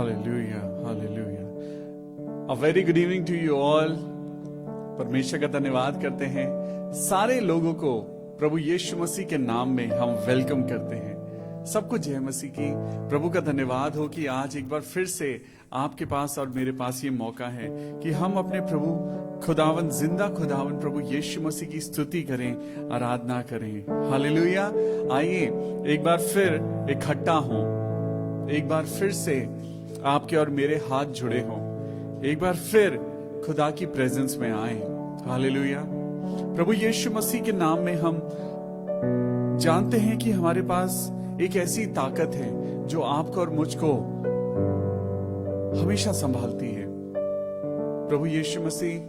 Hallelujah, hallelujah. A very good evening to you all. परमेश्वर का धन्यवाद करते हैं। सारे लोगों को प्रभु यीशु मसीह के नाम में हम वेलकम करते हैं। सबको जय मसीह की। प्रभु का धन्यवाद हो कि आज एक बार फिर से आपके पास और मेरे पास ये मौका है कि हम अपने प्रभु खुदावन, जिंदा खुदावन प्रभु यीशु मसीह की स्तुति करें, आराधना करें। हालेलुया। आइए एक बार फिर इकट्ठा हों, एक बार फिर से आपके और मेरे हाथ जुड़े हों, एक बार फिर खुदा की प्रेजेंस में आए। हालेलुया। प्रभु यीशु मसीह के नाम में हम जानते हैं कि हमारे पास एक ऐसी ताकत है जो आपको और मुझको हमेशा संभालती है। प्रभु यीशु मसीह,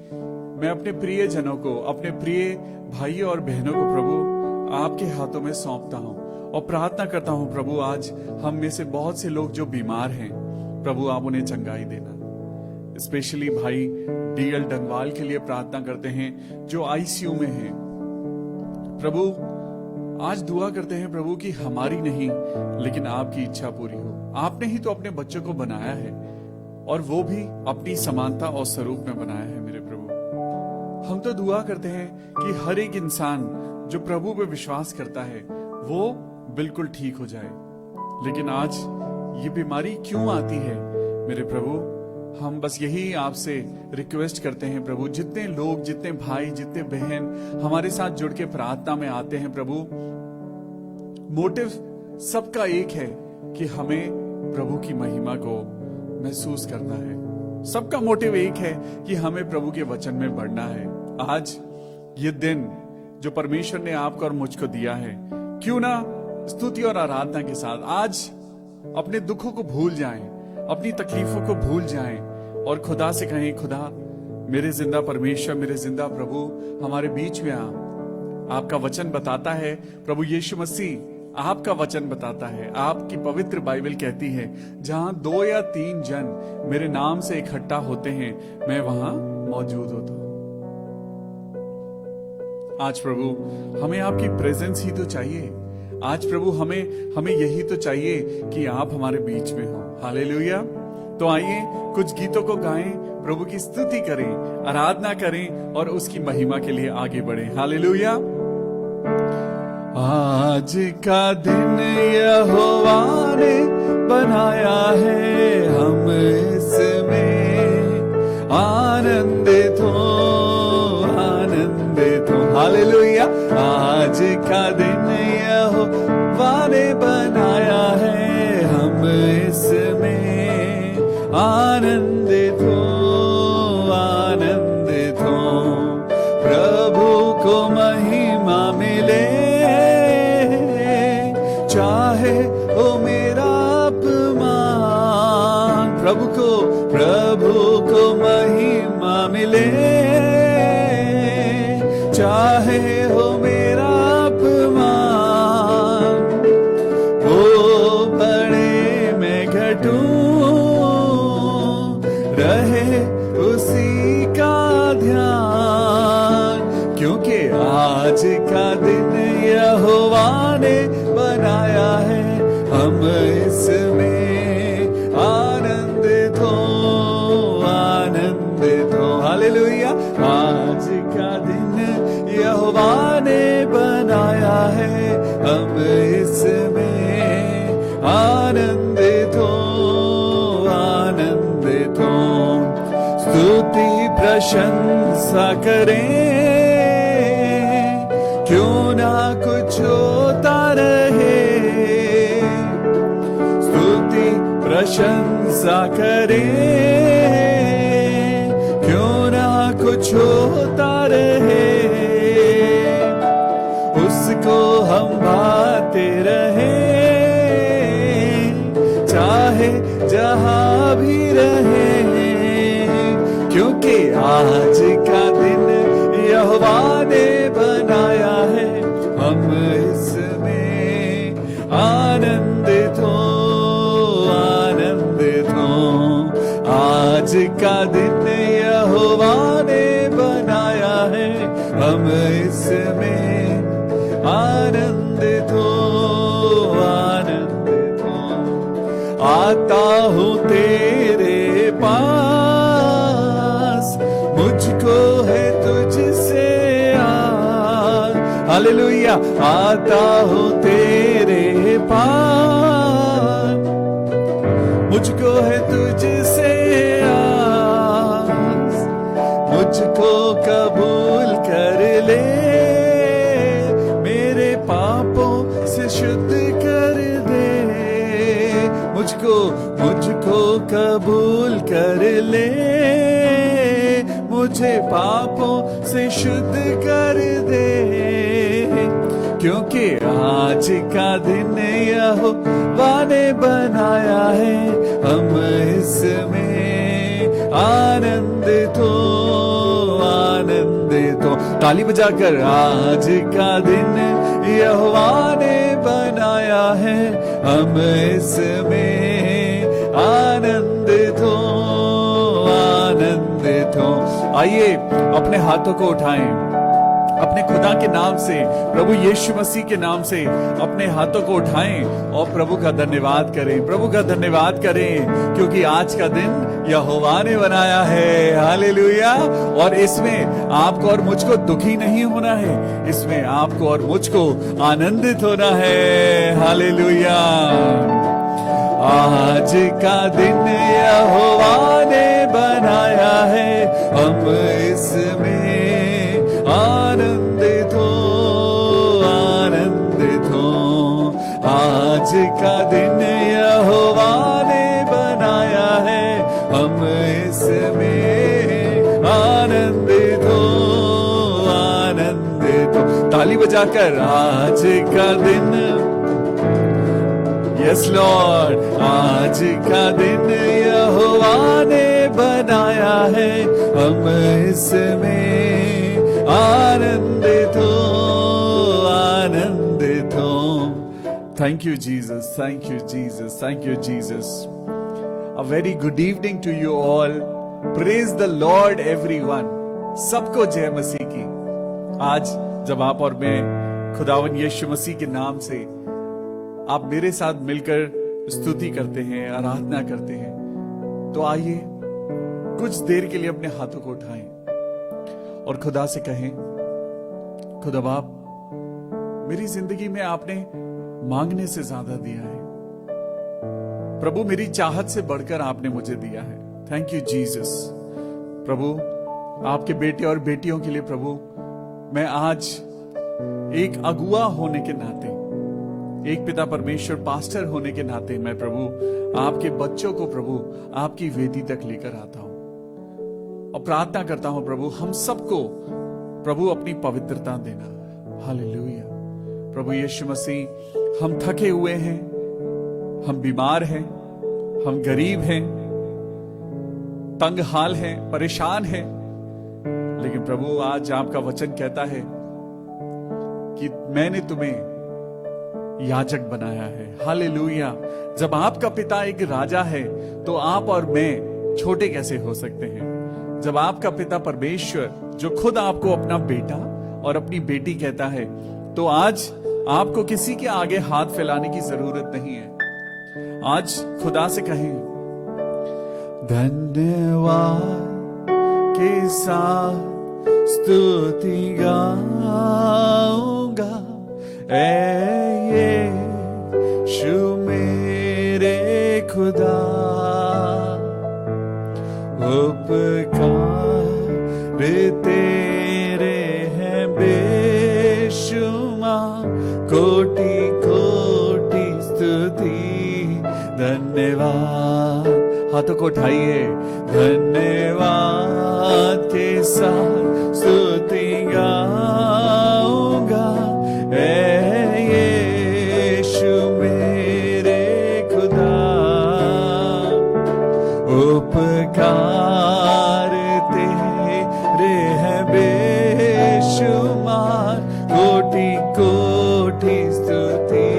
मैं अपने प्रिय जनों को, अपने प्रिय भाइयों और बहनों को प्रभु आपके हाथों में सौंपता हूं और प्रार्थना करता हूं प्रभु, आज हम में से बहुत से लोग जो बीमार हैं प्रभु आप उन्हें चंगाई देना। स्पेशली भाई डीएल डंगवाल के लिए प्रार्थना करते हैं जो आईसीयू में हैं। प्रभु आज दुआ करते हैं प्रभु कि हमारी नहीं लेकिन आपकी इच्छा पूरी हो। आपने ही तो अपने बच्चों को बनाया है और वो भी अपनी समानता और स्वरूप में बनाया है। मेरे प्रभु, हम तो दुआ करते हैं कि हर एक इंसान जो प्रभु पे विश्वास करता है वो बिल्कुल ठीक हो जाए। लेकिन आज ये बीमारी क्यों आती है मेरे प्रभु? हम बस यही आपसे रिक्वेस्ट करते हैं प्रभु, जितने लोग, जितने भाई, जितने बहन हमारे साथ जुड़ के प्रार्थना में आते हैं प्रभु, मोटिव सबका एक है कि हमें प्रभु की महिमा को महसूस करना है। सबका मोटिव एक है कि हमें प्रभु के वचन में बढ़ना है। आज ये दिन जो परमेश्वर ने आपको और मुझको दिया है, क्यों ना स्तुति और आराधना के साथ आज अपने दुखों को भूल जाएं, अपनी तकलीफों को भूल जाएं और खुदा से कहें, खुदा मेरे जिंदा परमेश्वर, मेरे जिंदा प्रभु हमारे बीच में आ। आपका वचन बताता है प्रभु यीशु मसीह, आपका वचन बताता है, आपकी पवित्र बाइबल कहती है, जहां 2 या 3 जन मेरे नाम से इकट्ठा होते हैं मैं वहां मौजूद होता हूं। आज प्रभु हमें आपकी प्रेजेंस ही तो चाहिए। आज प्रभु हमें यही तो चाहिए कि आप हमारे बीच में हो। हालेलुया। तो आइए कुछ गीतों को गाएं, प्रभु की स्तुति करें, आराधना करें और उसकी महिमा के लिए आगे बढ़ें। हालेलुया। आज का दिन यहोवा ने बनाया है, हम इसमें आनंदित हो, आनंदित हो। हालेलुया। आज का दिन यहोवा ने बनाया है, हम इसमें आनंदित हो, आनंदित हो। प्रभु को महिमा मिले, चाहे ओ मेरा अपमान। प्रभु को महिमा मिले, चाहे हो मेरा अपमान। वो बड़े मैं घटूं, रहे उसी का ध्यान, क्योंकि आज का दिन यहोवा ने बनाया है, हम इसमें आनंदित हो, आनंदित हो। हालेलुया। आज का दिन यहोवा ने बनाया है, हम इसमें आनंदित हो, आनंदित हो। स्तुति प्रशंसा करें, क्यों ना कुछ होता रहे। स्तुति प्रशंसा करें, क्यों ना कुछ होता रहे। उसको हम भाते रहे, चाहे जहां भी रहे, क्योंकि आज का दिन यहोवा ने बनाया है, हम इसमें आनंदित हो, आनंदित हो। आज का दिन यहोवा ने बनाया है, हम इसमें आनंदित हो, आनंदित हो। आता हूँ तेरे हालेलुया। आता हूँ तेरे पास, मुझको है तुझसे आस, मुझको कबूल कर ले, मेरे पापों से शुद्ध कर दे। मुझको कबूल कर ले, मुझे पापों से शुद्ध कर दे। क्योंकि आज का दिन यहोवा ने बनाया है, हम इसमें आनंदित हो। ताली बजाकर, आज का दिन यहोवा ने बनाया है, हम इसमें आनंदित हो। आइए अपने हाथों को उठाएं, अपने खुदा के नाम से, प्रभु यीशु मसीह के नाम से अपने हाथों को उठाएं और प्रभु का धन्यवाद करें, प्रभु का धन्यवाद करें, क्योंकि आज का दिन यहोवा ने बनाया है। हालेलुया। और इसमें आपको और मुझको दुखी नहीं होना है, इसमें आपको और मुझको आनंदित होना है। हालेलुया। आज का दिन यहोवा ने बनाया है, हम इसमें आनंदित हो। आज का दिन यहोवा ने बनाया है, हम इसमें आनंदित हो। ताली बजाकर, आज का दिन, यस लॉर्ड, आज का दिन यहोवा ने बनाया है, हम इसमें आनंदित हो। Thank you, Jesus. Thank you, Jesus. Thank you, Jesus. A very good evening to you all. Praise the Lord, everyone. सबको जय मसीह की। आज जब आप और मैं खुदावन यीशु मसीह के नाम से आप मेरे साथ मिलकर स्तुति करते हैं, आराधना करते हैं, तो आइए कुछ देर के लिए अपने हाथों को उठाएं और खुदा से कहें, खुदा बाप, मेरी जिंदगी में आपने मांगने से ज्यादा दिया है प्रभु, मेरी चाहत से बढ़कर आपने मुझे दिया है। Thank you Jesus. प्रभु, आपके बेटे और बेटियों के लिए प्रभु, मैं आज एक अगुआ होने के नाते, एक पिता परमेश्वर पास्टर होने के नाते, मैं प्रभु आपके बच्चों को प्रभु आपकी वेदी तक लेकर आता हूं और प्रार्थना करता हूं प्रभु, हम सबको प्रभु अपनी पवित्रता देना। हालेलुया। प्रभु यीशु मसीह, हम थके हुए हैं, हम बीमार हैं, हम गरीब हैं, तंग हाल हैं, परेशान हैं, लेकिन प्रभु आज आपका वचन कहता है कि मैंने तुम्हें याजक बनाया है। हालेलुया। जब आपका पिता एक राजा है तो आप और मैं छोटे कैसे हो सकते हैं? जब आपका पिता परमेश्वर, जो खुद आपको अपना बेटा और अपनी बेटी कहता है, तो आज आपको किसी के आगे हाथ फैलाने की जरूरत नहीं है। आज खुदा से कहें, धन्यवाद के साथ स्तुति गाऊंगा, यीशु मेरे खुदा, उपकार तेरे हैं बेशुमार, कोटि कोटि स्तुति धन्यवाद। हाथों को उठाइए, धन्यवाद के साथ स्तुति गाऊंगा, यीशु मेरे खुदा, उपकार तेरे हैं बेशुमार, कोटि कोटि स्तुति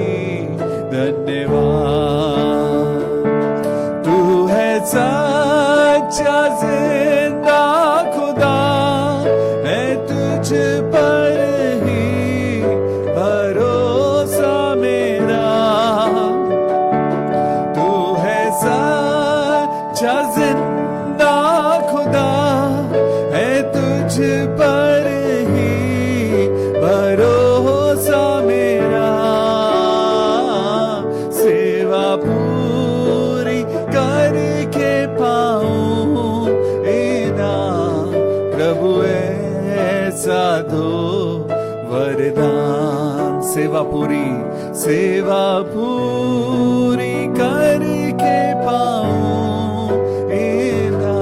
धन्यवाद। तू है सच्चा जिंदा खुदा, है तुझ पर ही भरोसा मेरा। तू है सच्चा जिंदा खुदा, है तुझ पर ही भरोसा वरदान, सेवा पूरी करके पाऊं एना,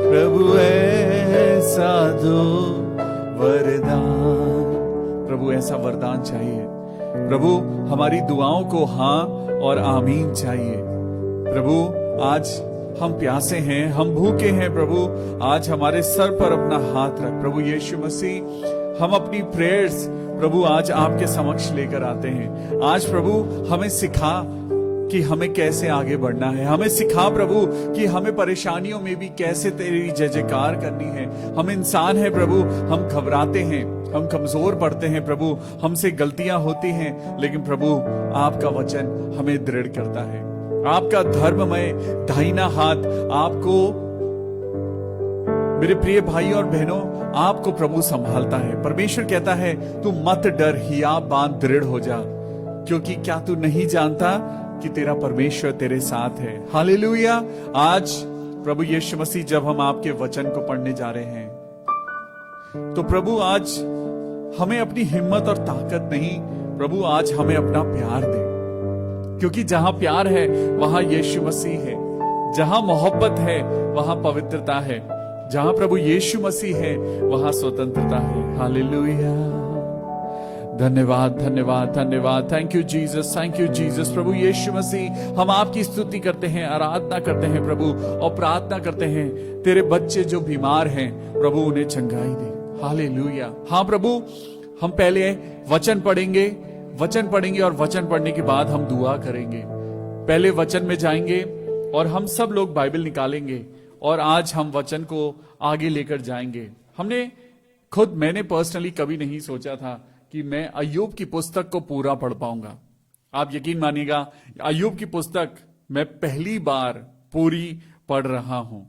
प्रभु ऐसा दो वरदान। प्रभु ऐसा वरदान चाहिए। प्रभु हमारी दुआओं को हाँ और आमीन चाहिए। प्रभु आज हम प्यासे हैं, हम भूखे हैं। प्रभु आज हमारे सर पर अपना हाथ रख। प्रभु यीशु मसीह, हम अपनी प्रेयर्स प्रभु आज आपके समक्ष लेकर आते हैं। आज प्रभु हमें सिखा कि हमें कैसे आगे बढ़ना है। हमें सिखा प्रभु कि हमें परेशानियों में भी कैसे तेरी जय जयकार करनी है। हम इंसान हैं प्रभु, हम घबराते हैं, हम कमजोर पड़ते हैं प्रभु, हमसे गलतियां होती हैं, लेकिन प्रभु आपका वचन हमें दृढ़ करता है। आपका धर्ममय दाहिना हाथ आपको, मेरे प्रिय भाई और बहनों, आपको प्रभु संभालता है। परमेश्वर कहता है तू मत डर, हिया बांध दृढ़ हो जा, क्योंकि क्या तू नहीं जानता कि तेरा परमेश्वर तेरे साथ है। हालेलुया। आज प्रभु यीशु मसीह, जब हम आपके वचन को पढ़ने जा रहे हैं, तो प्रभु आज हमें अपनी हिम्मत और ताकत नहीं, प्रभु आज हमें अपना प्यार दे, क्योंकि जहां प्यार है वहां यीशु मसीह है, जहां मोहब्बत है वहां पवित्रता है, जहां प्रभु यीशु मसीह है वहां स्वतंत्रता है। हालेलुया। धन्यवाद धन्यवाद धन्यवाद। Thank you Jesus, thank you Jesus. प्रभु यीशु मसीह, हम आपकी स्तुति करते हैं, आराधना करते हैं प्रभु, और प्रार्थना करते हैं तेरे बच्चे जो बीमार हैं प्रभु उन्हें चंगाई दे। हालेलुया। हाँ प्रभु, हम पहले वचन पढ़ेंगे और वचन पढ़ने के बाद हम दुआ करेंगे। पहले वचन में जाएंगे और हम सब लोग बाइबल निकालेंगे और आज हम वचन को आगे लेकर जाएंगे। मैंने पर्सनली कभी नहीं सोचा था कि मैं अय्यूब की पुस्तक को पूरा पढ़ पाऊंगा। आप यकीन मानिएगा, अय्यूब की पुस्तक मैं पहली बार पूरी पढ़ रहा हूं।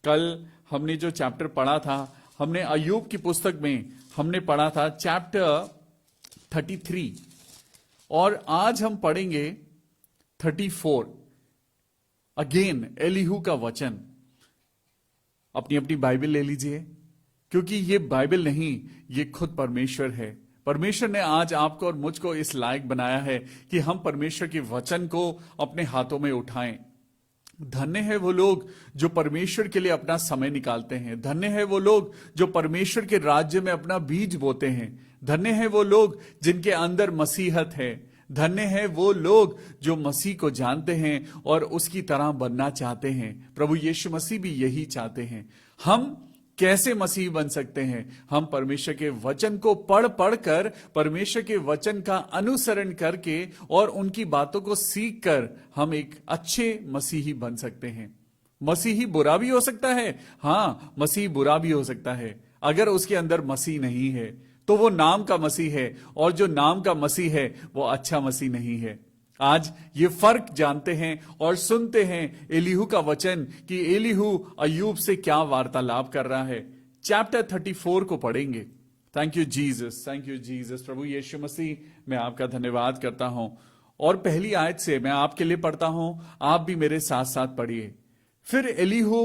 कल हमने जो चैप्टर पढ़ा था, हमने अय्यूब की पुस्तक में हमने पढ़ा था चैप्टर 33, और आज हम पढ़ेंगे 34। अगेन एलीहू का वचन। अपनी अपनी बाइबल ले लीजिए, क्योंकि ये बाइबल नहीं, ये खुद परमेश्वर है। परमेश्वर ने आज आपको और मुझको इस लायक बनाया है कि हम परमेश्वर के वचन को अपने हाथों में उठाएं। धन्य है वो लोग जो परमेश्वर के लिए अपना समय निकालते हैं। धन्य है वो लोग जो परमेश्वर के राज्य में अपना बीज बोते हैं। धन्य है वो लोग जिनके अंदर मसीहत है। धन्य है वो लोग जो मसीह को जानते हैं और उसकी तरह बनना चाहते हैं। प्रभु यीशु मसीह भी यही चाहते हैं। हम कैसे मसीह बन सकते हैं? हम परमेश्वर के वचन को पढ़ कर, परमेश्वर के वचन का अनुसरण करके और उनकी बातों को सीख कर हम एक अच्छे मसीही बन सकते हैं। मसीही बुरा भी हो सकता है, हाँ, मसीह बुरा भी हो सकता है। अगर उसके अंदर मसीह नहीं है तो वो नाम का मसीह है, और जो नाम का मसीह है वो अच्छा मसीह नहीं है। आज ये फर्क जानते हैं और सुनते हैं एलीहू का वचन कि एलीहू अय्यूब से क्या वार्तालाप कर रहा है। चैप्टर 34 को पढ़ेंगे। Thank you Jesus, thank you Jesus. प्रभु यीशु मसीह, मैं आपका धन्यवाद करता हूं, और पहली आयत से मैं आपके लिए पढ़ता हूं, आप भी मेरे साथ साथ पढ़िए। फिर एलीहू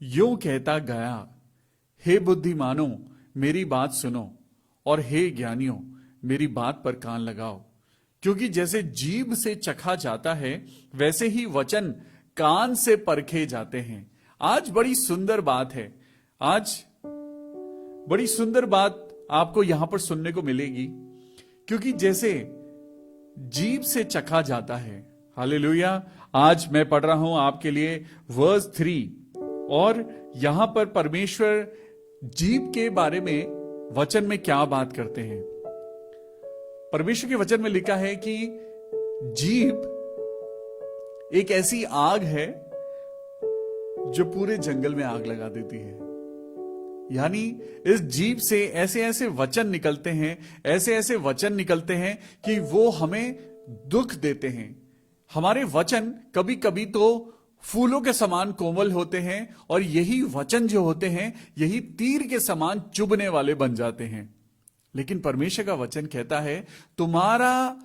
यूं कहता गया, हे बुद्धिमानों मेरी बात सुनो, और हे ज्ञानियों मेरी बात पर कान लगाओ, क्योंकि जैसे जीभ से चखा जाता है वैसे ही वचन कान से परखे जाते हैं। आज बड़ी सुंदर बात है, आज बड़ी सुंदर बात आपको यहां पर सुनने को मिलेगी, क्योंकि जैसे जीभ से चखा जाता है। हालेलुया। आज मैं पढ़ रहा हूं आपके लिए वर्स 3, और यहां पर परमेश्वर जीभ के बारे में वचन में क्या बात करते हैं। परमेश्वर के वचन में लिखा है कि जीभ एक ऐसी आग है जो पूरे जंगल में आग लगा देती है। यानी इस जीभ से ऐसे ऐसे वचन निकलते हैं, ऐसे ऐसे वचन निकलते हैं कि वो हमें दुख देते हैं। हमारे वचन कभी कभी तो फूलों के समान कोमल होते हैं, और यही वचन जो होते हैं यही तीर के समान चुभने वाले बन जाते हैं। लेकिन परमेश्वर का वचन कहता है तुम्हारा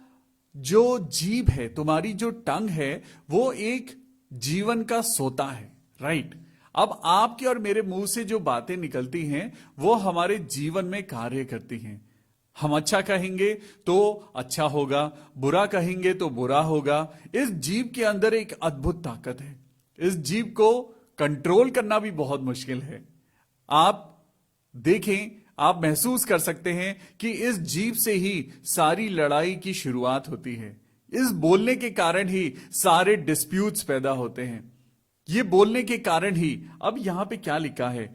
जो जीभ है, तुम्हारी जो टंग है, वो एक जीवन का सोता है। राइट। अब आपके और मेरे मुंह से जो बातें निकलती हैं वो हमारे जीवन में कार्य करती हैं। हम अच्छा कहेंगे तो अच्छा होगा, बुरा कहेंगे तो बुरा होगा। इस जीभ के अंदर एक अद्भुत ताकत है। इस जीभ को कंट्रोल करना भी बहुत मुश्किल है। आप देखें, आप महसूस कर सकते हैं कि इस जीभ से ही सारी लड़ाई की शुरुआत होती है। इस बोलने के कारण ही सारे डिस्प्यूट्स पैदा होते हैं। ये बोलने के कारण ही, अब यहां पे क्या लिखा है,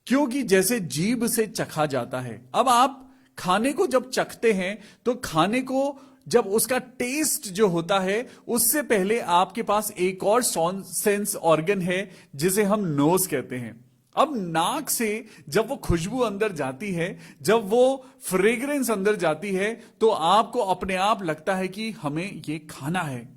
क्योंकि जैसे जीभ से चखा जाता है। अब आप खाने को जब चखते हैं तो खाने को जब उसका टेस्ट जो होता है, उससे पहले आपके पास एक और सेंस ऑर्गन है जिसे हम नोज कहते हैं। अब नाक से जब वो खुशबू अंदर जाती है, जब वो फ्रेग्रेंस अंदर जाती है, तो आपको अपने आप लगता है कि हमें ये खाना है।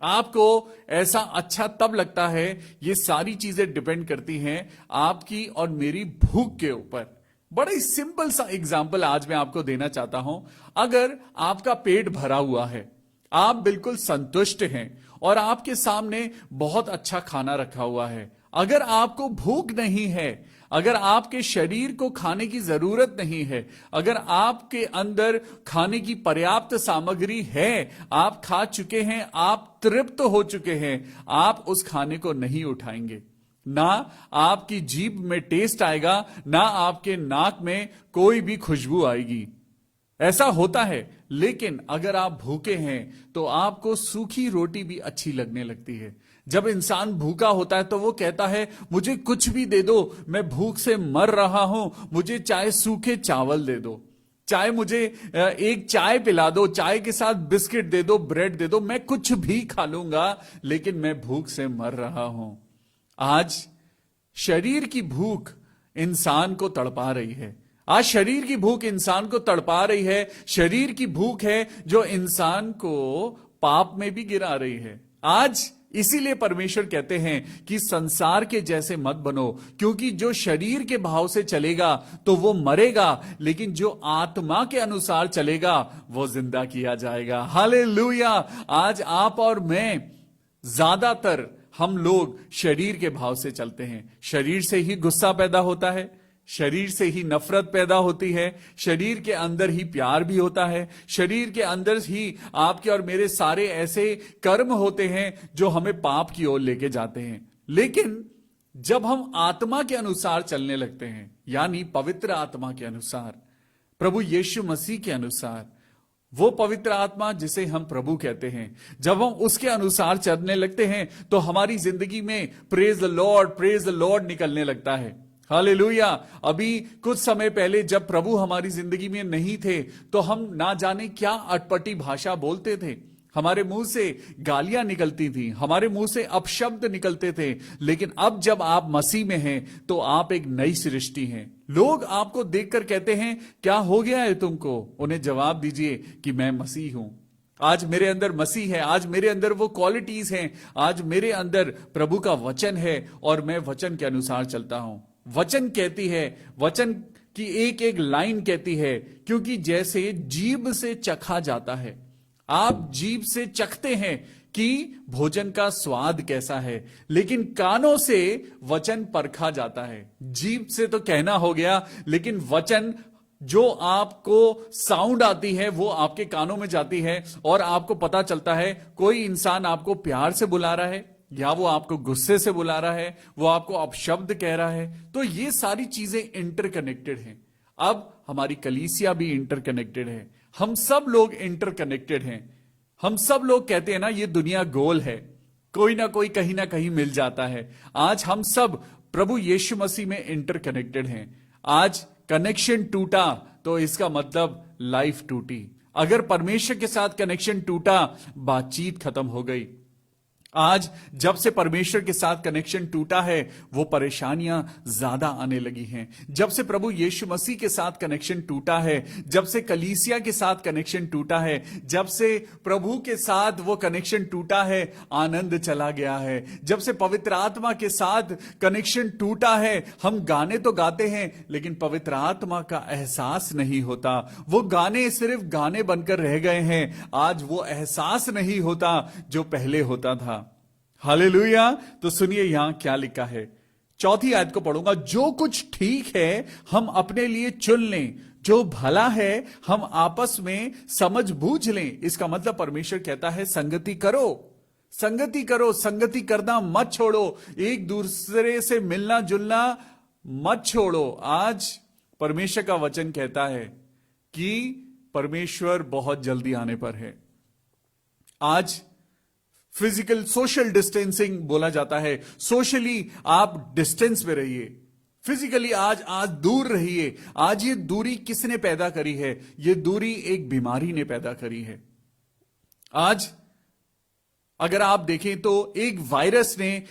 आपको ऐसा अच्छा तब लगता है। ये सारी चीजें डिपेंड करती हैं आपकी और मेरी भूख के ऊपर। बड़ा ही सिंपल सा एग्जाम्पल आज मैं आपको देना चाहता हूं। अगर आपका पेट भरा हुआ है, आप बिल्कुल संतुष्ट हैं और आपके सामने बहुत अच्छा खाना रखा हुआ है, अगर आपको भूख नहीं है, अगर आपके शरीर को खाने की जरूरत नहीं है, अगर आपके अंदर खाने की पर्याप्त सामग्री है, आप खा चुके हैं, आप तृप्त हो चुके हैं, आप उस खाने को नहीं उठाएंगे। ना आपकी जीभ में टेस्ट आएगा, ना आपके नाक में कोई भी खुशबू आएगी। ऐसा होता है। लेकिन अगर आप भूखे हैं तो आपको सूखी रोटी भी अच्छी लगने लगती है। जब इंसान भूखा होता है तो वो कहता है, मुझे कुछ भी दे दो, मैं भूख से मर रहा हूं, मुझे चाहे सूखे चावल दे दो, चाहे मुझे एक चाय पिला दो, चाय के साथ बिस्किट दे दो, ब्रेड दे दो, मैं कुछ भी खा लूंगा, लेकिन मैं भूख से मर रहा हूं। आज शरीर की भूख इंसान को तड़पा रही है। आज शरीर की भूख इंसान को तड़पा रही है। शरीर की भूख है जो इंसान को पाप में भी गिरा रही है। आज इसीलिए परमेश्वर कहते हैं कि संसार के जैसे मत बनो, क्योंकि जो शरीर के भाव से चलेगा तो वो मरेगा, लेकिन जो आत्मा के अनुसार चलेगा वो जिंदा किया जाएगा। हालेलुया। आज आप और मैं, ज्यादातर हम लोग शरीर के भाव से चलते हैं। शरीर से ही गुस्सा पैदा होता है, शरीर से ही नफरत पैदा होती है, शरीर के अंदर ही प्यार भी होता है, शरीर के अंदर ही आपके और मेरे सारे ऐसे कर्म होते हैं जो हमें पाप की ओर लेके जाते हैं। लेकिन जब हम आत्मा के अनुसार चलने लगते हैं, यानी पवित्र आत्मा के अनुसार, प्रभु यीशु मसीह के अनुसार, वो पवित्र आत्मा जिसे हम प्रभु कहते हैं, जब हम उसके अनुसार चलने लगते हैं तो हमारी जिंदगी में प्रेज द लॉर्ड निकलने लगता है। हालेलुया। अभी कुछ समय पहले जब प्रभु हमारी जिंदगी में नहीं थे तो हम ना जाने क्या अटपटी भाषा बोलते थे, हमारे मुंह से गालियां निकलती थी, हमारे मुंह से अपशब्द निकलते थे। लेकिन अब जब आप मसीह में हैं तो आप एक नई सृष्टि हैं। लोग आपको देखकर कहते हैं, क्या हो गया है तुमको? उन्हें जवाब दीजिए कि मैं मसीह हूं। आज मेरे अंदर मसीह है, आज मेरे अंदर वो क्वालिटीज हैं, आज मेरे अंदर प्रभु का वचन है और मैं वचन के अनुसार चलता हूं। वचन कहती है, वचन की एक एक लाइन कहती है, क्योंकि जैसे जीभ से चखा जाता है, आप जीभ से चखते हैं कि भोजन का स्वाद कैसा है, लेकिन कानों से वचन परखा जाता है। जीभ से तो कहना हो गया, लेकिन वचन जो आपको साउंड आती है वो आपके कानों में जाती है और आपको पता चलता है कोई इंसान आपको प्यार से बुला रहा है या वो आपको गुस्से से बुला रहा है, वो आपको अपशब्द कह रहा है। तो ये सारी चीजें इंटरकनेक्टेड हैं। अब हमारी कलीसिया भी इंटरकनेक्टेड है, हम सब लोग इंटरकनेक्टेड हैं। हम सब लोग कहते हैं ना, ये दुनिया गोल है, कोई ना कोई कहीं ना कहीं मिल जाता है। आज हम सब प्रभु यीशु मसीह में इंटरकनेक्टेड हैं। आज कनेक्शन टूटा तो इसका मतलब लाइफ टूटी। अगर परमेश्वर के साथ कनेक्शन टूटा, बातचीत खत्म हो गई। आज जब से परमेश्वर के साथ कनेक्शन टूटा है, वो परेशानियां ज्यादा आने लगी हैं। जब से प्रभु यीशु मसीह के साथ कनेक्शन टूटा है, जब से कलीसिया के साथ कनेक्शन टूटा है, जब से प्रभु के साथ वो कनेक्शन टूटा है, आनंद चला गया है। जब से पवित्र आत्मा के साथ कनेक्शन टूटा है, हम गाने तो गाते हैं लेकिन पवित्र आत्मा का एहसास नहीं होता। वो गाने सिर्फ गाने बनकर रह गए हैं। आज वो एहसास नहीं होता जो पहले होता था। हालेलुया। तो सुनिए यहां क्या लिखा है, 4 आयत को पढ़ूंगा। जो कुछ ठीक है हम अपने लिए चुन लें, जो भला है हम आपस में समझ बूझ लें। इसका मतलब परमेश्वर कहता है संगति करो, संगति करो, संगति करना मत छोड़ो, एक दूसरे से मिलना जुलना मत छोड़ो। आज परमेश्वर का वचन कहता है कि परमेश्वर बहुत जल्दी आने पर है। आज फिजिकल सोशल डिस्टेंसिंग बोला जाता है, सोशली आप डिस्टेंस में रहिए, फिजिकली आज दूर रहिए। आज ये दूरी किसने पैदा करी है? ये दूरी एक बीमारी ने पैदा करी है। आज अगर आप देखें तो एक वायरस ने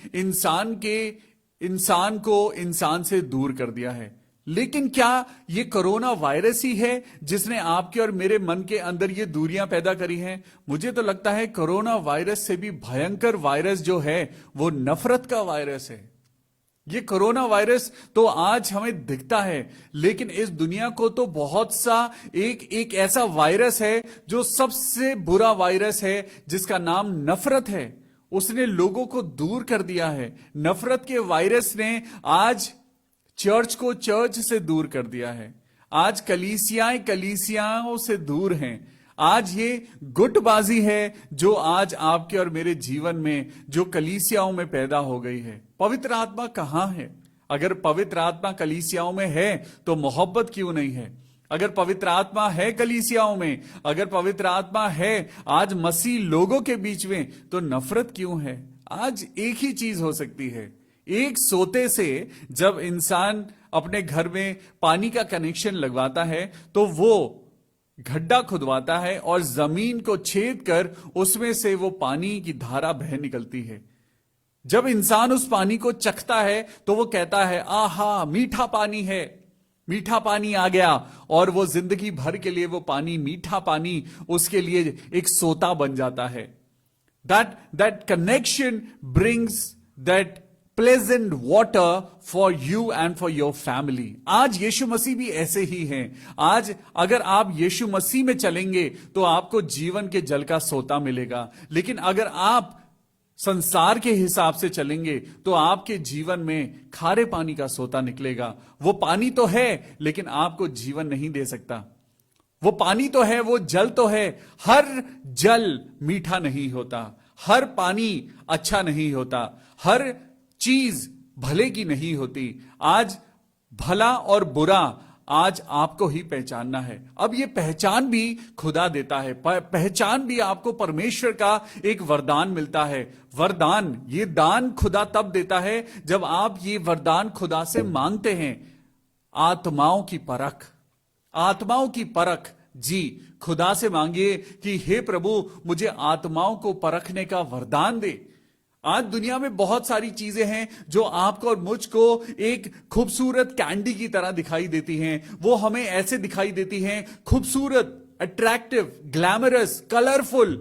इंसान को इंसान से दूर कर दिया है। लेकिन क्या ये कोरोना वायरस ही है जिसने आपके और मेरे मन के अंदर ये दूरियां पैदा करी हैं? मुझे तो लगता है कोरोना वायरस से भी भयंकर वायरस जो है वो नफरत का वायरस है। ये कोरोना वायरस तो आज हमें दिखता है, लेकिन इस दुनिया को तो बहुत सा एक ऐसा वायरस है जो सबसे बुरा वायरस है, जिसका नाम नफरत है। उसने लोगों को दूर कर दिया है। नफरत के वायरस ने आज चर्च को चर्च से दूर कर दिया है। आज कलीसियाओं से दूर हैं। आज ये गुटबाजी है जो आज आपके और मेरे जीवन में जो कलीसियाओं में पैदा हो गई है। पवित्र आत्मा कहां है? अगर पवित्र आत्मा कलीसियाओं में है तो मोहब्बत क्यों नहीं है? अगर पवित्र आत्मा है कलीसियाओं में, अगर पवित्र आत्मा है आज मसीह लोगों के बीच में, तो नफरत क्यों है? आज एक ही चीज हो सकती है। एक सोते से जब इंसान अपने घर में पानी का कनेक्शन लगवाता है तो वो गड्ढा खुदवाता है और जमीन को छेद कर उसमें से वो पानी की धारा बह निकलती है। जब इंसान उस पानी को चखता है तो वो कहता है आहा मीठा पानी है, मीठा पानी आ गया, और वो जिंदगी भर के लिए वो पानी, मीठा पानी उसके लिए एक सोता बन जाता है। That connection brings that pleasant water for you and for your family. आज यीशु मसीह भी ऐसे ही हैं। आज अगर आप यीशु मसीह में चलेंगे तो आपको जीवन के जल का सोता मिलेगा, लेकिन अगर आप संसार के हिसाब से चलेंगे तो आपके जीवन में खारे पानी का सोता निकलेगा। वो पानी तो है लेकिन आपको जीवन नहीं दे सकता। वो पानी तो है, वो जल तो है, हर जल मीठा नहीं होता, हर पानी अच्छा नहीं होता, हर चीज भले की नहीं होती। आज भला और बुरा आज आपको ही पहचानना है। अब ये पहचान भी खुदा देता है, पहचान भी आपको परमेश्वर का एक वरदान मिलता है। वरदान, ये दान खुदा तब देता है जब आप ये वरदान खुदा से मांगते हैं। आत्माओं की परख, आत्माओं की परख, जी खुदा से मांगिए कि हे प्रभु मुझे आत्माओं को परखने का वरदान दे। आज दुनिया में बहुत सारी चीजें हैं जो आपको और मुझको एक खूबसूरत कैंडी की तरह दिखाई देती हैं। वो हमें ऐसे दिखाई देती हैं, खूबसूरत, अट्रैक्टिव, ग्लैमरस, कलरफुल,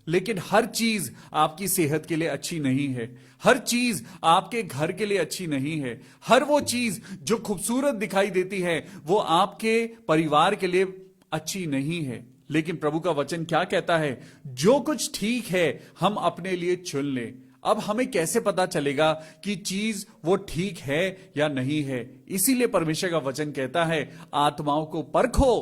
लेकिन हर चीज आपकी सेहत के लिए अच्छी नहीं है। हर चीज आपके घर के लिए अच्छी नहीं है। हर वो चीज जो खूबसूरत दिखाई देती है वो आपके परिवार के लिए अच्छी नहीं है। लेकिन प्रभु का वचन क्या कहता है? जो कुछ ठीक है हम अपने लिए चुन लें। अब हमें कैसे पता चलेगा कि चीज वो ठीक है या नहीं है? इसीलिए परमेश्वर का वचन कहता है आत्माओं को परखो।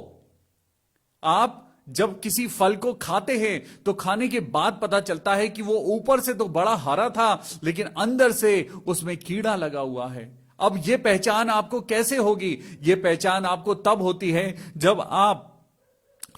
आप जब किसी फल को खाते हैं तो खाने के बाद पता चलता है कि वो ऊपर से तो बड़ा हरा था लेकिन अंदर से उसमें कीड़ा लगा हुआ है। अब ये पहचान आपको कैसे होगी? ये पहचान आपको तब होती है जब आप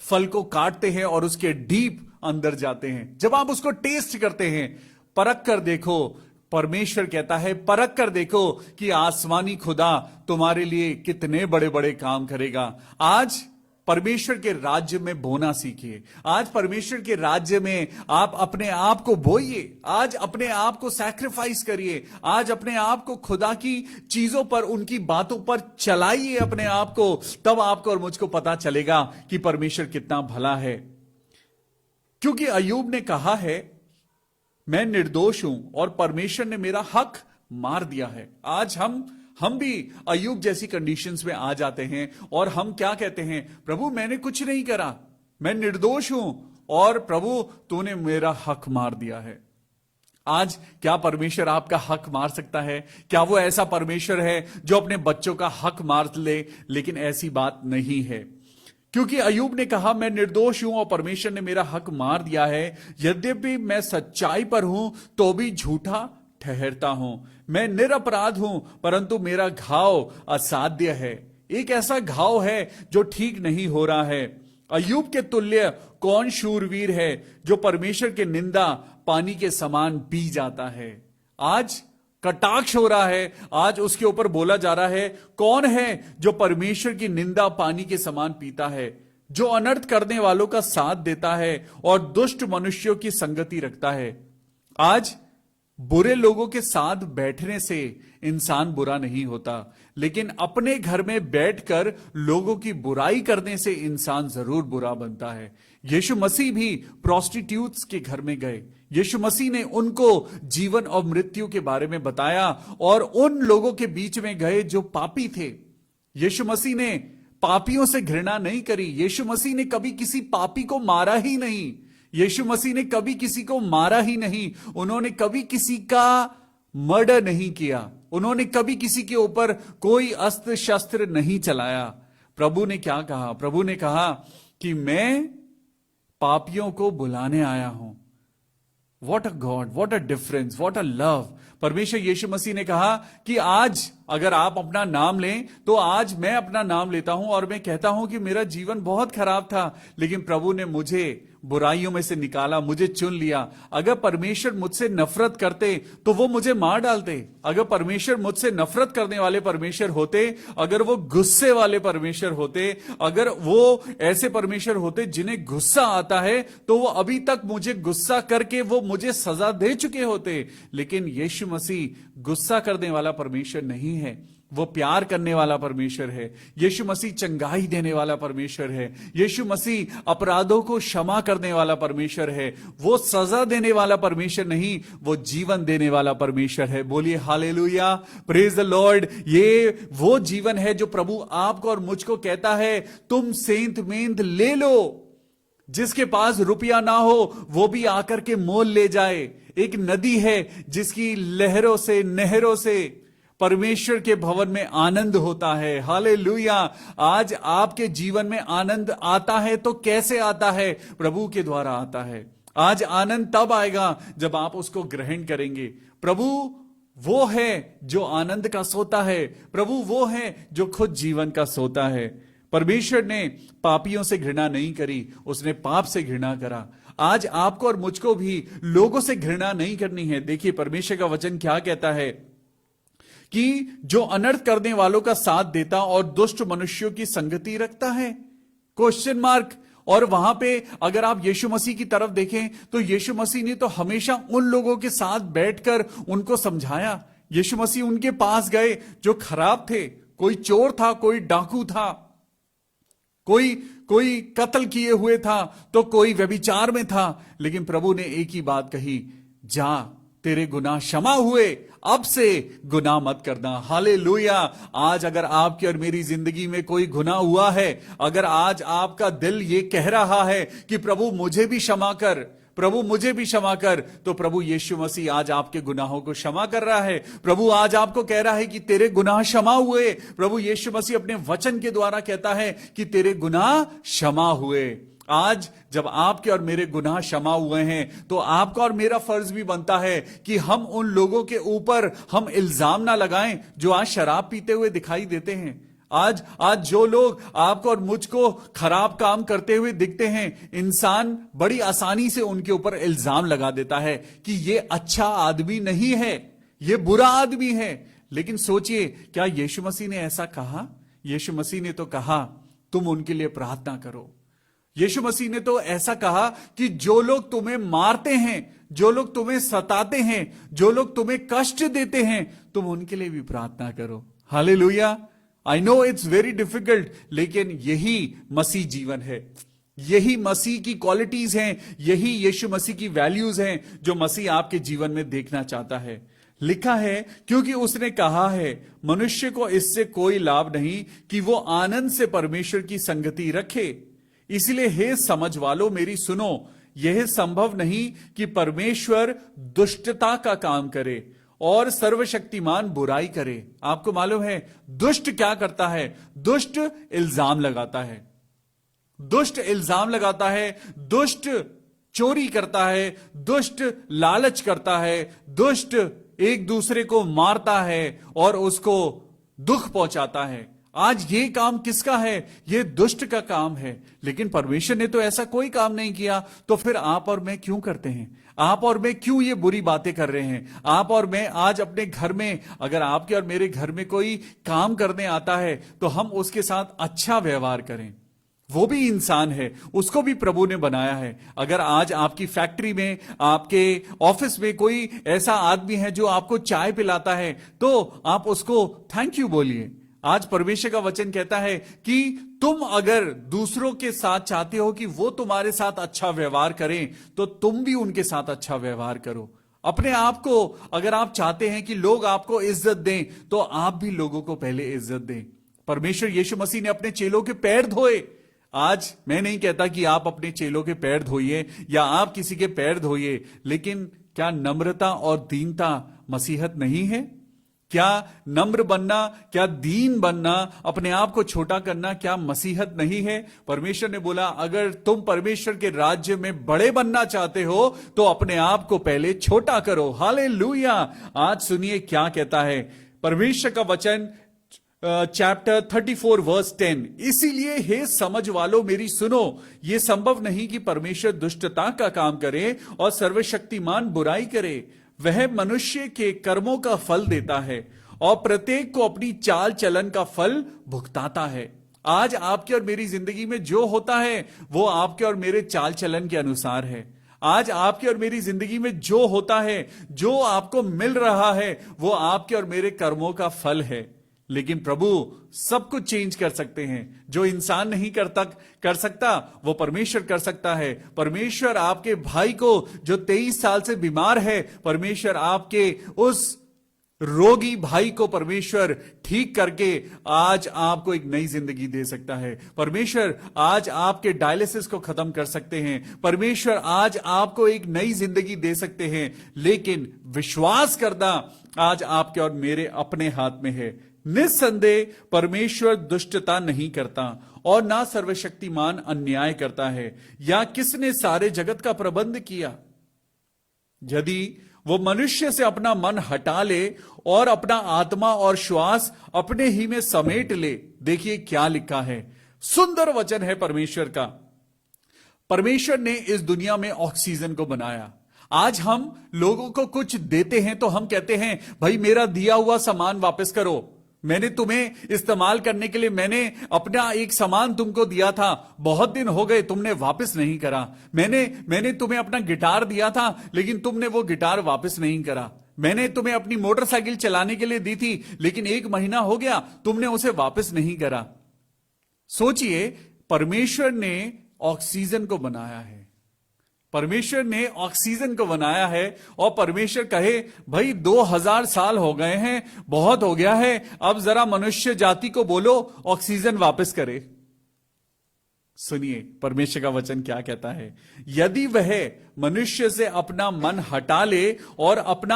फल को काटते हैं और उसके डीप अंदर जाते हैं, जब आप उसको टेस्ट करते हैं। परख कर देखो, परमेश्वर कहता है परख कर देखो कि आसमानी खुदा तुम्हारे लिए कितने बड़े बड़े काम करेगा। आज परमेश्वर के राज्य में बोना सीखिए। आज परमेश्वर के राज्य में आप अपने आप को बोइए। आज अपने आप को सैक्रिफाइस करिए। आज अपने आप को खुदा की चीजों पर, उनकी बातों पर चलाइए अपने आप को। तब आपको और मुझको पता चलेगा कि परमेश्वर कितना भला है। क्योंकि अय्यूब ने कहा है मैं निर्दोष हूं और परमेश्वर ने मेरा हक मार दिया है। आज हम भी अय्यूब जैसी कंडीशंस में आ जाते हैं और हम क्या कहते हैं? प्रभु मैंने कुछ नहीं करा, मैं निर्दोष हूं और प्रभु तूने मेरा हक मार दिया है। आज क्या परमेश्वर आपका हक मार सकता है? क्या वो ऐसा परमेश्वर है जो अपने बच्चों का हक मार ले? लेकिन ऐसी बात नहीं है। क्योंकि अय्यूब ने कहा मैं निर्दोष हूं और परमेश्वर ने मेरा हक मार दिया है। यद्यपि मैं सच्चाई पर हूं तो भी झूठा ठहरता हूं। मैं निरपराध हूं परंतु मेरा घाव असाध्य है। एक ऐसा घाव है जो ठीक नहीं हो रहा है। अय्यूब के तुल्य कौन शूरवीर है जो परमेश्वर के निंदा पानी के समान पी जाता है। आज कटाक्ष हो रहा है, आज उसके ऊपर बोला जा रहा है, कौन है जो परमेश्वर की निंदा पानी के समान पीता है, जो अनर्थ करने वालों का साथ देता है और दुष्ट मनुष्यों की संगति रखता है। आज बुरे लोगों के साथ बैठने से इंसान बुरा नहीं होता, लेकिन अपने घर में बैठकर लोगों की बुराई करने से इंसान जरूर बुरा बनता है। यीशु मसीह भी प्रोस्टिट्यूट्स के घर में गए। यीशु मसीह ने उनको जीवन और मृत्यु के बारे में बताया और उन लोगों के बीच में गए जो पापी थे। यीशु मसीह ने पापियों से घृणा नहीं करी। यीशु मसीह ने कभी किसी पापी को मारा ही नहीं। यीशु मसीह ने कभी किसी को मारा ही नहीं। उन्होंने कभी किसी का मर्डर नहीं किया। उन्होंने कभी किसी के ऊपर कोई अस्त्र शस्त्र नहीं चलाया। प्रभु ने क्या कहा? प्रभु ने कहा कि मैं पापियों को बुलाने आया हूं। What a God, what a difference, what a love. परमेश्वर यीशु मसीह ने कहा कि आज अगर आप अपना नाम लें तो आज मैं अपना नाम लेता हूं और मैं कहता हूं कि मेरा जीवन बहुत खराब था, लेकिन प्रभु ने मुझे बुराइयों में से निकाला, मुझे चुन लिया। अगर परमेश्वर मुझसे नफरत करते तो वो मुझे मार डालते। अगर परमेश्वर मुझसे नफरत करने वाले परमेश्वर होते, अगर वो गुस्से वाले परमेश्वर होते, अगर वो ऐसे परमेश्वर होते जिन्हें गुस्सा आता है, तो वो अभी तक मुझे गुस्सा करके वो मुझे सजा दे चुके होते। लेकिन यीशु मसीह गुस्सा करने वाला परमेश्वर नहीं है, वो प्यार करने वाला परमेश्वर है। यीशु मसीह चंगाई देने वाला परमेश्वर है। यीशु मसीह अपराधों को क्षमा करने वाला परमेश्वर है। वो सजा देने वाला परमेश्वर नहीं, वो जीवन देने वाला परमेश्वर है। बोलिए हालेलुया, प्रेज द लॉर्ड। ये वो जीवन है जो प्रभु आपको और मुझको कहता है, तुम सेंत मेंत ले लो। जिसके पास रुपया ना हो वो भी आकर के मोल ले जाए। एक नदी है जिसकी लहरों से, नहरों से परमेश्वर के भवन में आनंद होता है। हालेलुया। आज आपके जीवन में आनंद आता है तो कैसे आता है? प्रभु के द्वारा आता है। आज आनंद तब आएगा जब आप उसको ग्रहण करेंगे। प्रभु वो है जो आनंद का सोता है। प्रभु वो है जो खुद जीवन का सोता है। परमेश्वर ने पापियों से घृणा नहीं करी, उसने पाप से घृणा करा। आज आपको और मुझको भी लोगों से घृणा नहीं करनी है। देखिए परमेश्वर का वचन क्या कहता है कि जो अनर्थ करने वालों का साथ देता और दुष्ट मनुष्यों की संगति रखता है, क्वेश्चन मार्क। और वहां पे अगर आप यीशु मसीह की तरफ देखें तो यीशु मसीह ने तो हमेशा उन लोगों के साथ बैठकर उनको समझाया। यीशु मसीह उनके पास गए जो खराब थे। कोई चोर था, कोई डाकू था, कोई कत्ल किए हुए था, तो कोई व्यभिचार में था। लेकिन प्रभु ने एक ही बात कही, जा तेरे गुनाह क्षमा हुए, अब से गुनाह मत करना। हालेलुया। आज अगर आपकी और मेरी जिंदगी में कोई गुनाह हुआ है, अगर आज आपका दिल ये कह रहा है कि प्रभु मुझे भी क्षमा कर, प्रभु मुझे भी क्षमा कर, तो प्रभु यीशु मसीह आज आपके गुनाहों को क्षमा कर रहा है। प्रभु आज आपको कह रहा है कि तेरे गुनाह क्षमा हुए। प्रभु यीशु मसीह अपने वचन के द्वारा कहता है कि तेरे गुनाह क्षमा हुए। आज जब आपके और मेरे गुनाह क्षमा हुए हैं तो आपका और मेरा फर्ज भी बनता है कि हम उन लोगों के ऊपर हम इल्जाम ना लगाएं जो आज शराब पीते हुए दिखाई देते हैं। आज जो लोग आपको और मुझको खराब काम करते हुए दिखते हैं, इंसान बड़ी आसानी से उनके ऊपर इल्जाम लगा देता है कि ये अच्छा आदमी नहीं है, ये बुरा आदमी है। लेकिन सोचिए, क्या यीशु मसीह ने ऐसा कहा? यीशु मसीह ने तो कहा तुम उनके लिए प्रार्थना करो। यीशु मसीह ने तो ऐसा कहा कि जो लोग तुम्हें मारते हैं, जो लोग तुम्हें सताते हैं, जो लोग तुम्हें कष्ट देते हैं, तुम उनके लिए भी प्रार्थना करो। Hallelujah. I know it's very difficult, लेकिन यही मसीह जीवन है, यही मसीह की क्वालिटीज हैं, यही यीशु मसीह की वैल्यूज हैं जो मसीह आपके जीवन में देखना चाहता है। लिखा है, क्योंकि उसने कहा है मनुष्य को इससे कोई लाभ नहीं कि वो आनंद से परमेश्वर की संगति रखे। इसलिए हे समझ वालों मेरी सुनो, यह संभव नहीं कि परमेश्वर दुष्टता का काम करे और सर्वशक्तिमान बुराई करे। आपको मालूम है दुष्ट क्या करता है? दुष्ट इल्जाम लगाता है। दुष्ट इल्जाम लगाता है, दुष्ट चोरी करता है, दुष्ट लालच करता है, दुष्ट एक दूसरे को मारता है और उसको दुख पहुंचाता है। आज ये काम किसका है? ये दुष्ट का काम है। लेकिन परमेश्वर ने तो ऐसा कोई काम नहीं किया, तो फिर आप और मैं क्यों करते हैं? आप और मैं क्यों ये बुरी बातें कर रहे हैं? आप और मैं आज अपने घर में, अगर आपके और मेरे घर में कोई काम करने आता है तो हम उसके साथ अच्छा व्यवहार करें। वो भी इंसान है, उसको भी प्रभु ने बनाया है। अगर आज आपकी फैक्ट्री में, आपके ऑफिस में कोई ऐसा आदमी है जो आपको चाय पिलाता है, तो आप उसको थैंक यू बोलिए। आज परमेश्वर का वचन कहता है कि तुम अगर दूसरों के साथ चाहते हो कि वो तुम्हारे साथ अच्छा व्यवहार करें, तो तुम भी उनके साथ अच्छा व्यवहार करो। अपने आप को, अगर आप चाहते हैं कि लोग आपको इज्जत दें, तो आप भी लोगों को पहले इज्जत दें। परमेश्वर यीशु मसीह ने अपने चेलों के पैर धोए। आज मैं नहीं कहता कि आप अपने चेलों के पैर धोइए या आप किसी के पैर धोइए, लेकिन क्या नम्रता और दीनता मसीहत नहीं है? क्या नम्र बनना, क्या दीन बनना, अपने आप को छोटा करना, क्या मसीहत नहीं है? परमेश्वर ने बोला, अगर तुम परमेश्वर के राज्य में बड़े बनना चाहते हो तो अपने आप को पहले छोटा करो। हालेलुया। आज सुनिए क्या कहता है परमेश्वर का वचन, चैप्टर 34 वर्स 10। इसीलिए हे समझ वालों मेरी सुनो, यह संभव नहीं कि परमेश्वर दुष्टता का काम करे और सर्वशक्तिमान बुराई करे। वह मनुष्य के कर्मों का फल देता है और प्रत्येक को अपनी चाल चलन का फल भुगताता है। आज आपकी और मेरी जिंदगी में जो होता है वो आपके और मेरे चाल चलन के अनुसार है। आज आपकी और मेरी जिंदगी में जो होता है, जो आपको मिल रहा है, वो आपके और मेरे कर्मों का फल है। लेकिन प्रभु सब कुछ चेंज कर सकते हैं। जो इंसान नहीं कर सकता वो परमेश्वर कर सकता है। परमेश्वर आपके भाई को जो 23 साल से बीमार है, परमेश्वर आपके उस रोगी भाई को परमेश्वर ठीक करके आज आपको एक नई जिंदगी दे सकता है। परमेश्वर आज आपके डायलिसिस को खत्म कर सकते हैं। परमेश्वर आज आपको एक नई जिंदगी दे सकते हैं। लेकिन विश्वास करना आज आपके और मेरे अपने हाथ में है। निस्संदेह परमेश्वर दुष्टता नहीं करता और ना सर्वशक्तिमान अन्याय करता है। या किसने सारे जगत का प्रबंध किया? यदि वो मनुष्य से अपना मन हटा ले और अपना आत्मा और श्वास अपने ही में समेट ले। देखिए क्या लिखा है, सुंदर वचन है परमेश्वर का। परमेश्वर ने इस दुनिया में ऑक्सीजन को बनाया। आज हम लोगों को कुछ देते हैं तो हम कहते हैं, भाई मेरा दिया हुआ सामान वापस करो। मैंने तुम्हें इस्तेमाल करने के लिए मैंने अपना एक सामान तुमको दिया था, बहुत दिन हो गए तुमने वापस नहीं करा। मैंने तुम्हें अपना गिटार दिया था, लेकिन तुमने वो गिटार वापस नहीं करा। मैंने तुम्हें अपनी मोटरसाइकिल चलाने के लिए दी थी, लेकिन 1 महीना हो गया तुमने उसे वापस नहीं करा। सोचिए, परमेश्वर ने ऑक्सीजन को बनाया है। परमेश्वर ने ऑक्सीजन को बनाया है और परमेश्वर कहे, भाई 2000 साल हो गए हैं, बहुत हो गया है, अब जरा मनुष्य जाति को बोलो ऑक्सीजन वापस करे। सुनिए परमेश्वर का वचन क्या कहता है, यदि वह मनुष्य से अपना मन हटा ले और अपना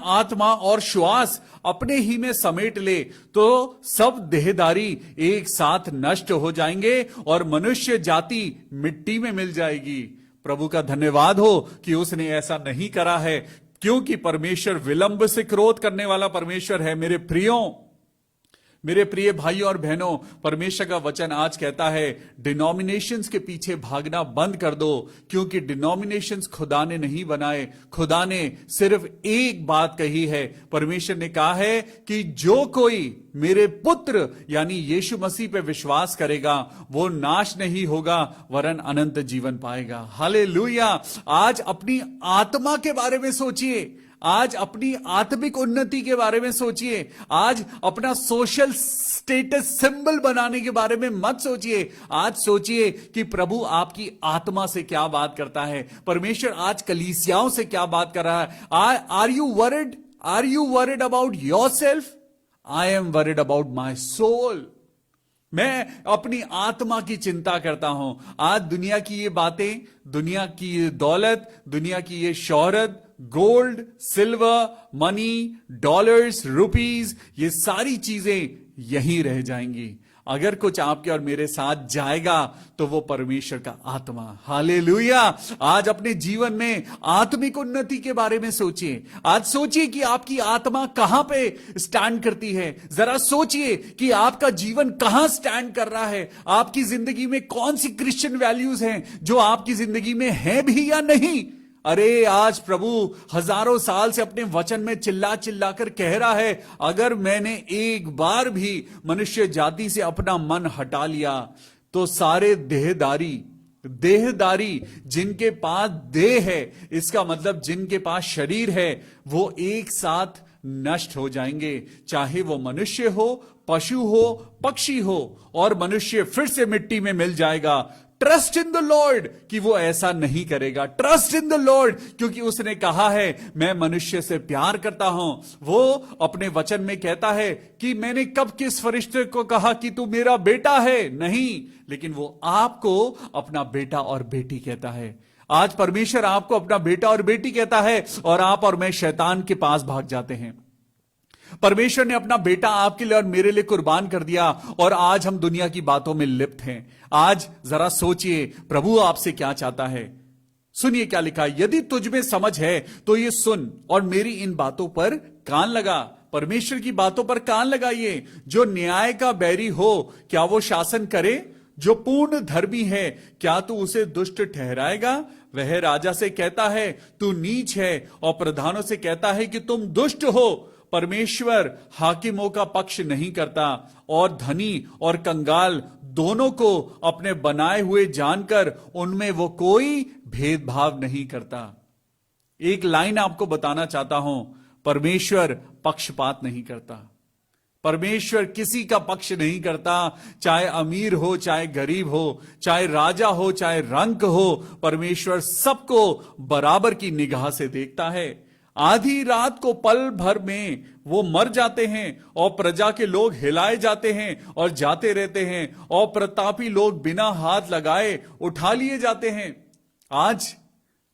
आत्मा और श्वास अपने ही में समेट ले, तो सब देहदारी एक साथ नष्ट हो जाएंगे और मनुष्य जाति मिट्टी में मिल जाएगी। प्रभु का धन्यवाद हो कि उसने ऐसा नहीं करा है, क्योंकि परमेश्वर विलंब से क्रोध करने वाला परमेश्वर है। मेरे प्रिय भाइयों और बहनों, परमेश्वर का वचन आज कहता है, डिनोमिनेशंस के पीछे भागना बंद कर दो, क्योंकि डिनोमिनेशंस खुदा ने नहीं बनाए। खुदा ने सिर्फ एक बात कही है। परमेश्वर ने कहा है कि जो कोई मेरे पुत्र यानी यीशु मसीह पे विश्वास करेगा वो नाश नहीं होगा वरन अनंत जीवन पाएगा। हालेलुया। आज अपनी आत्मा के बारे में सोचिए, आज अपनी आत्मिक उन्नति के बारे में सोचिए। आज अपना सोशल स्टेटस सिंबल बनाने के बारे में मत सोचिए। आज सोचिए कि प्रभु आपकी आत्मा से क्या बात करता है। परमेश्वर आज कलीसियाओं से क्या बात कर रहा है। Are you worried about yourself? I am worried about my soul. मैं अपनी आत्मा की चिंता करता हूं। आज दुनिया की ये बातें, दुनिया की ये दौलत, दुनिया की ये शोहरत, gold, silver, money, dollars, rupees, ये सारी चीजें यहीं रह जाएंगी। अगर कुछ आपके और मेरे साथ जाएगा तो वो परमेश्वर का आत्मा। हालेलुया। आज अपने जीवन में आत्मिक उन्नति के बारे में सोचिए। आज सोचिए कि आपकी आत्मा कहां पे स्टैंड करती है। जरा सोचिए कि आपका जीवन कहां स्टैंड कर रहा है। आपकी जिंदगी में कौन सी क्रिश्चियन वैल्यूज हैं जो आपकी जिंदगी में है भी या नहीं। अरे आज प्रभु हजारों साल से अपने वचन में चिल्ला चिल्ला कर कह रहा है, अगर मैंने एक बार भी मनुष्य जाति से अपना मन हटा लिया तो सारे देहदारी जिनके पास देह है, इसका मतलब जिनके पास शरीर है, वो एक साथ नष्ट हो जाएंगे। चाहे वो मनुष्य हो, पशु हो, पक्षी हो, और मनुष्य फिर से मिट्टी में मिल जाएगा। ट्रस्ट इन द लॉर्ड कि वो ऐसा नहीं करेगा। ट्रस्ट इन द लॉर्ड क्योंकि उसने कहा है मैं मनुष्य से प्यार करता हूं। वो अपने वचन में कहता है कि मैंने कब किस फरिश्ते को कहा कि तू मेरा बेटा है, नहीं, लेकिन वो आपको अपना बेटा और बेटी कहता है। आज परमेश्वर आपको अपना बेटा और बेटी कहता है और आप और मैं शैतान के पास भाग जाते हैं। परमेश्वर ने अपना बेटा आपके लिए और मेरे लिए कुर्बान कर दिया और आज हम दुनिया की बातों में लिप्त हैं। आज जरा सोचिए प्रभु आपसे क्या चाहता है। सुनिए क्या लिखा है, यदि तुझ में समझ है तो ये सुन और मेरी इन बातों पर कान लगा। परमेश्वर की बातों पर कान लगाइए। जो न्याय का बैरी हो क्या वो शासन करे? जो पूर्ण धर्मी है क्या तू उसे दुष्ट ठहराएगा? वह राजा से कहता है तू नीच है और प्रधानों से कहता है कि तुम दुष्ट हो। परमेश्वर हाकिमों का पक्ष नहीं करता और धनी और कंगाल दोनों को अपने बनाए हुए जानकर उनमें वो कोई भेदभाव नहीं करता। एक लाइन आपको बताना चाहता हूं, परमेश्वर पक्षपात नहीं करता। परमेश्वर किसी का पक्ष नहीं करता, चाहे अमीर हो, चाहे गरीब हो, चाहे राजा हो, चाहे रंक हो। परमेश्वर सबको बराबर की निगाह से देखता है। आधी रात को पल भर में वो मर जाते हैं और प्रजा के लोग हिलाए जाते हैं और जाते रहते हैं और प्रतापी लोग बिना हाथ लगाए उठा लिए जाते हैं। आज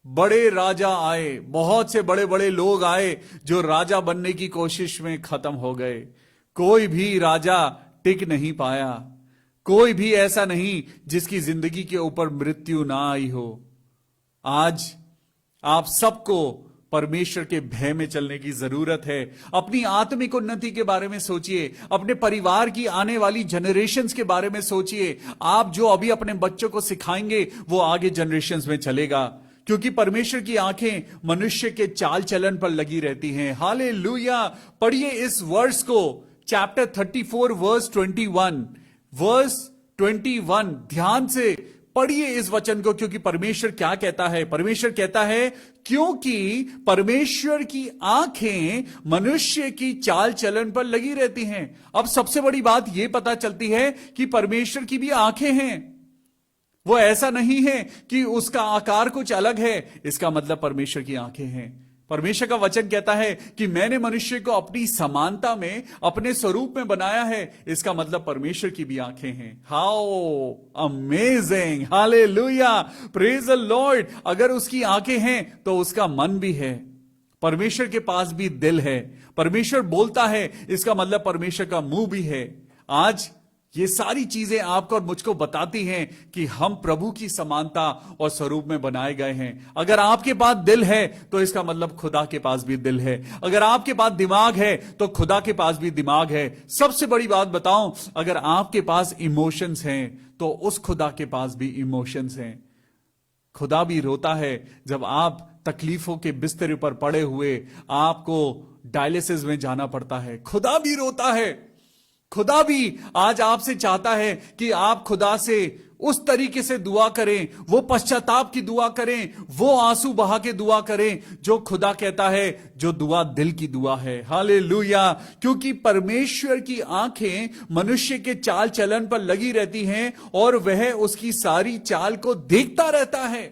बड़े राजा आए, बहुत से बड़े बड़े लोग आए जो राजा बनने की कोशिश में खत्म हो गए। कोई भी राजा टिक नहीं पाया। कोई भी ऐसा नहीं जिसकी जिंदगी के ऊपर मृत्यु ना आई हो। आज आप सबको परमेश्वर के भय में चलने की जरूरत है। अपनी आत्मिक उन्नति के बारे में सोचिए। अपने परिवार की आने वाली जनरेशंस के बारे में सोचिए। आप जो अभी अपने बच्चों को सिखाएंगे वो आगे जनरेशंस में चलेगा, क्योंकि परमेश्वर की आंखें मनुष्य के चाल चलन पर लगी रहती हैं। हालेलुया। पढ़िए इस वर्स को, चैप्टर 34 वर्स 21। ध्यान से पढ़िए इस वचन को, क्योंकि परमेश्वर क्या कहता है। परमेश्वर कहता है क्योंकि परमेश्वर की आंखें मनुष्य की चाल चलन पर लगी रहती हैं। अब सबसे बड़ी बात यह पता चलती है कि परमेश्वर की भी आंखें हैं। वो ऐसा नहीं है कि उसका आकार कुछ अलग है। इसका मतलब परमेश्वर की आंखें हैं। परमेश्वर का वचन कहता है कि मैंने मनुष्य को अपनी समानता में, अपने स्वरूप में बनाया है। इसका मतलब परमेश्वर की भी आंखें हैं। How amazing, hallelujah, praise the Lord. अगर उसकी आंखें हैं तो उसका मन भी है। परमेश्वर के पास भी दिल है। परमेश्वर बोलता है, इसका मतलब परमेश्वर का मुंह भी है। आज ये सारी चीजें आपको और मुझको बताती हैं कि हम प्रभु की समानता और स्वरूप में बनाए गए हैं। अगर आपके पास दिल है तो इसका मतलब खुदा के पास भी दिल है। अगर आपके पास दिमाग है तो खुदा के पास भी दिमाग है। सबसे बड़ी बात बताऊं, अगर आपके पास इमोशंस हैं तो उस खुदा के पास भी इमोशंस हैं। खुदा भी रोता है जब आप तकलीफों के बिस्तर पर पड़े हुए आपको डायलिसिस में जाना पड़ता है। खुदा भी रोता है। खुदा भी आज आपसे चाहता है कि आप खुदा से उस तरीके से दुआ करें, वो पश्चाताप की दुआ करें, वो आंसू बहा के दुआ करें जो खुदा कहता है, जो दुआ दिल की दुआ है। हालेलुया। क्योंकि परमेश्वर की आंखें मनुष्य के चाल चलन पर लगी रहती हैं और वह उसकी सारी चाल को देखता रहता है।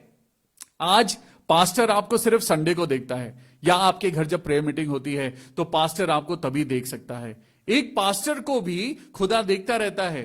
आज पास्टर आपको सिर्फ संडे को देखता है, या आपके घर जब प्रेयर मीटिंग होती है तो पास्टर आपको तभी देख सकता है। एक पास्टर को भी खुदा देखता रहता है।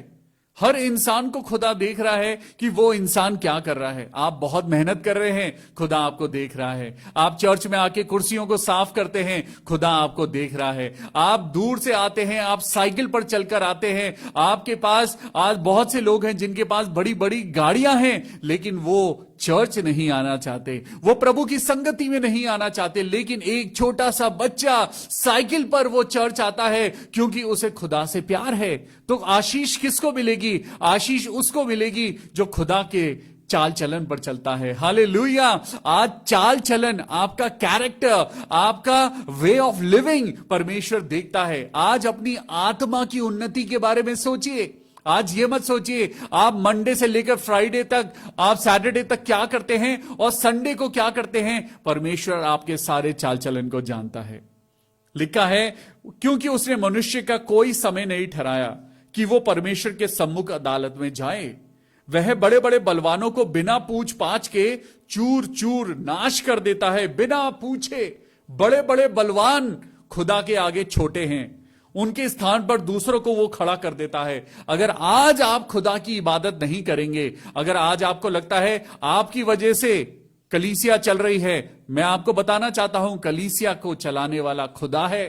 हर इंसान को खुदा देख रहा है कि वो इंसान क्या कर रहा है। आप बहुत मेहनत कर रहे हैं, खुदा आपको देख रहा है। आप चर्च में आके कुर्सियों को साफ करते हैं, खुदा आपको देख रहा है। आप दूर से आते हैं, आप साइकिल पर चलकर आते हैं। आपके पास आज बहुत से लोग हैं जिनके पास बड़ी बड़ी गाड़ियां हैं, लेकिन वो चर्च नहीं आना चाहते, वो प्रभु की संगति में नहीं आना चाहते। लेकिन एक छोटा सा बच्चा साइकिल पर वो चर्च आता है क्योंकि उसे खुदा से प्यार है। तो आशीष किसको मिलेगी? आशीष उसको मिलेगी जो खुदा के चाल चलन पर चलता है। हालेलुया। आज चाल चलन, आपका कैरेक्टर, आपका वे ऑफ लिविंग परमेश्वर देखता है। आज अपनी आत्मा की उन्नति के बारे में सोचिए। आज ये मत सोचिए आप मंडे से लेकर फ्राइडे तक, आप सैटरडे तक क्या करते हैं और संडे को क्या करते हैं। परमेश्वर आपके सारे चाल चलन को जानता है। लिखा है, क्योंकि उसने मनुष्य का कोई समय नहीं ठहराया कि वो परमेश्वर के सम्मुख अदालत में जाए। वह बड़े बड़े बलवानों को बिना पूछ पाछ के चूर चूर नाश कर देता है। बिना पूछे बड़े बड़े बलवान खुदा के आगे छोटे हैं, उनके स्थान पर दूसरों को वो खड़ा कर देता है। अगर आज आप खुदा की इबादत नहीं करेंगे, अगर आज आपको लगता है आपकी वजह से कलीसिया चल रही है, मैं आपको बताना चाहता हूं कलीसिया को चलाने वाला खुदा है।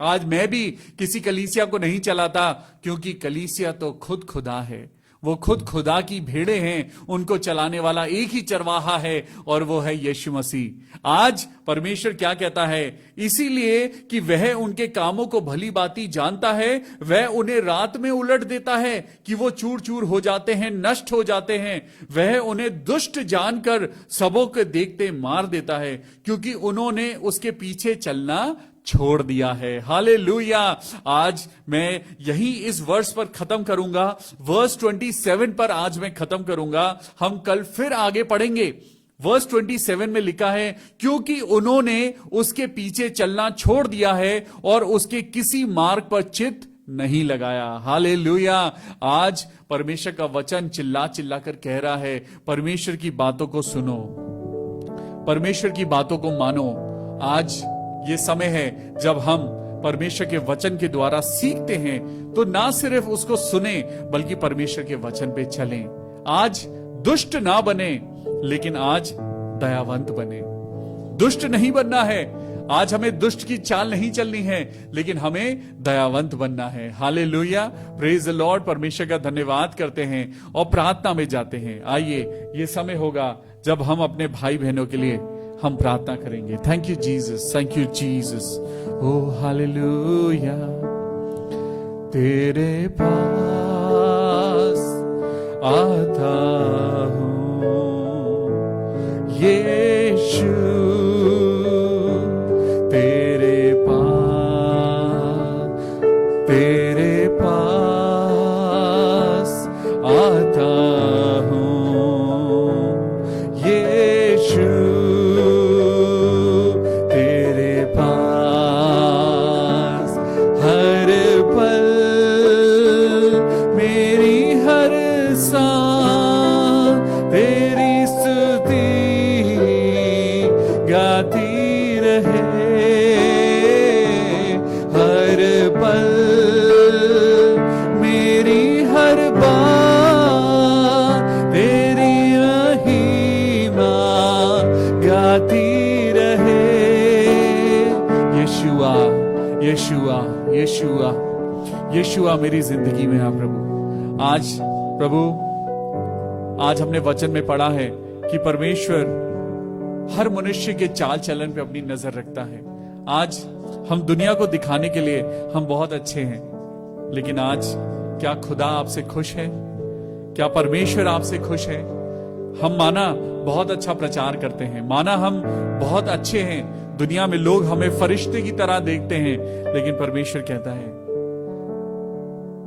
आज मैं भी किसी कलीसिया को नहीं चलाता, क्योंकि कलीसिया तो खुद खुदा है। वो खुद खुदा की भेड़े हैं, उनको चलाने वाला एक ही चरवाहा है और वो है यीशु मसीह। आज परमेश्वर क्या कहता है? इसीलिए कि वह उनके कामों को भली भांति जानता है, वह उन्हें रात में उलट देता है कि वो चूर चूर हो जाते हैं, नष्ट हो जाते हैं। वह उन्हें दुष्ट जानकर सबों के देखते मार देता है, क्योंकि उन्होंने उसके पीछे चलना छोड़ दिया है। हालेलुया। आज मैं यही इस वर्ष पर खत्म करूंगा, वर्स 27 पर आज मैं खत्म करूंगा। हम कल फिर आगे पढ़ेंगे। वर्स 27 में लिखा है, क्योंकि उन्होंने उसके पीछे चलना छोड़ दिया है और उसके किसी मार्ग पर चित्त नहीं लगाया। हालेलुया। आज परमेश्वर का वचन चिल्ला चिल्ला कर कह रहा है, परमेश्वर की बातों को सुनो, परमेश्वर की बातों को मानो। आज ये समय है जब हम परमेश्वर के वचन के द्वारा सीखते हैं, तो ना सिर्फ उसको सुने बल्कि परमेश्वर के वचन पे चलें। आज दुष्ट ना बने, लेकिन आज दयावंत बने। दुष्ट नहीं बनना है, आज हमें दुष्ट की चाल नहीं चलनी है, लेकिन हमें दयावंत बनना है। हालेलुया। Praise the Lord. परमेश्वर का धन्यवाद करते हैं और प्रार्थना में जाते हैं। आइए, ये समय होगा जब हम अपने भाई बहनों के लिए हम प्रार्थना करेंगे। Thank you Jesus, thank you Jesus. Oh hallelujah. तेरे पास आता हूँ यीशु, तेरे पास आता हूँ यीशु, यीशुआ, यीशुआ, यीशुआ मेरी जिंदगी में आ प्रभु। आज प्रभु, आज हमने वचन में पढ़ा है कि परमेश्वर हर मनुष्य के चाल चलन पे अपनी नजर रखता है। आज हम दुनिया को दिखाने के लिए हम बहुत अच्छे हैं, लेकिन आज क्या खुदा आपसे खुश है? क्या परमेश्वर आपसे खुश है? हम माना बहुत अच्छा प्रचार करते हैं, माना हम बहुत अच्छे हैं, दुनिया में लोग हमें फरिश्ते की तरह देखते हैं, लेकिन परमेश्वर कहता है,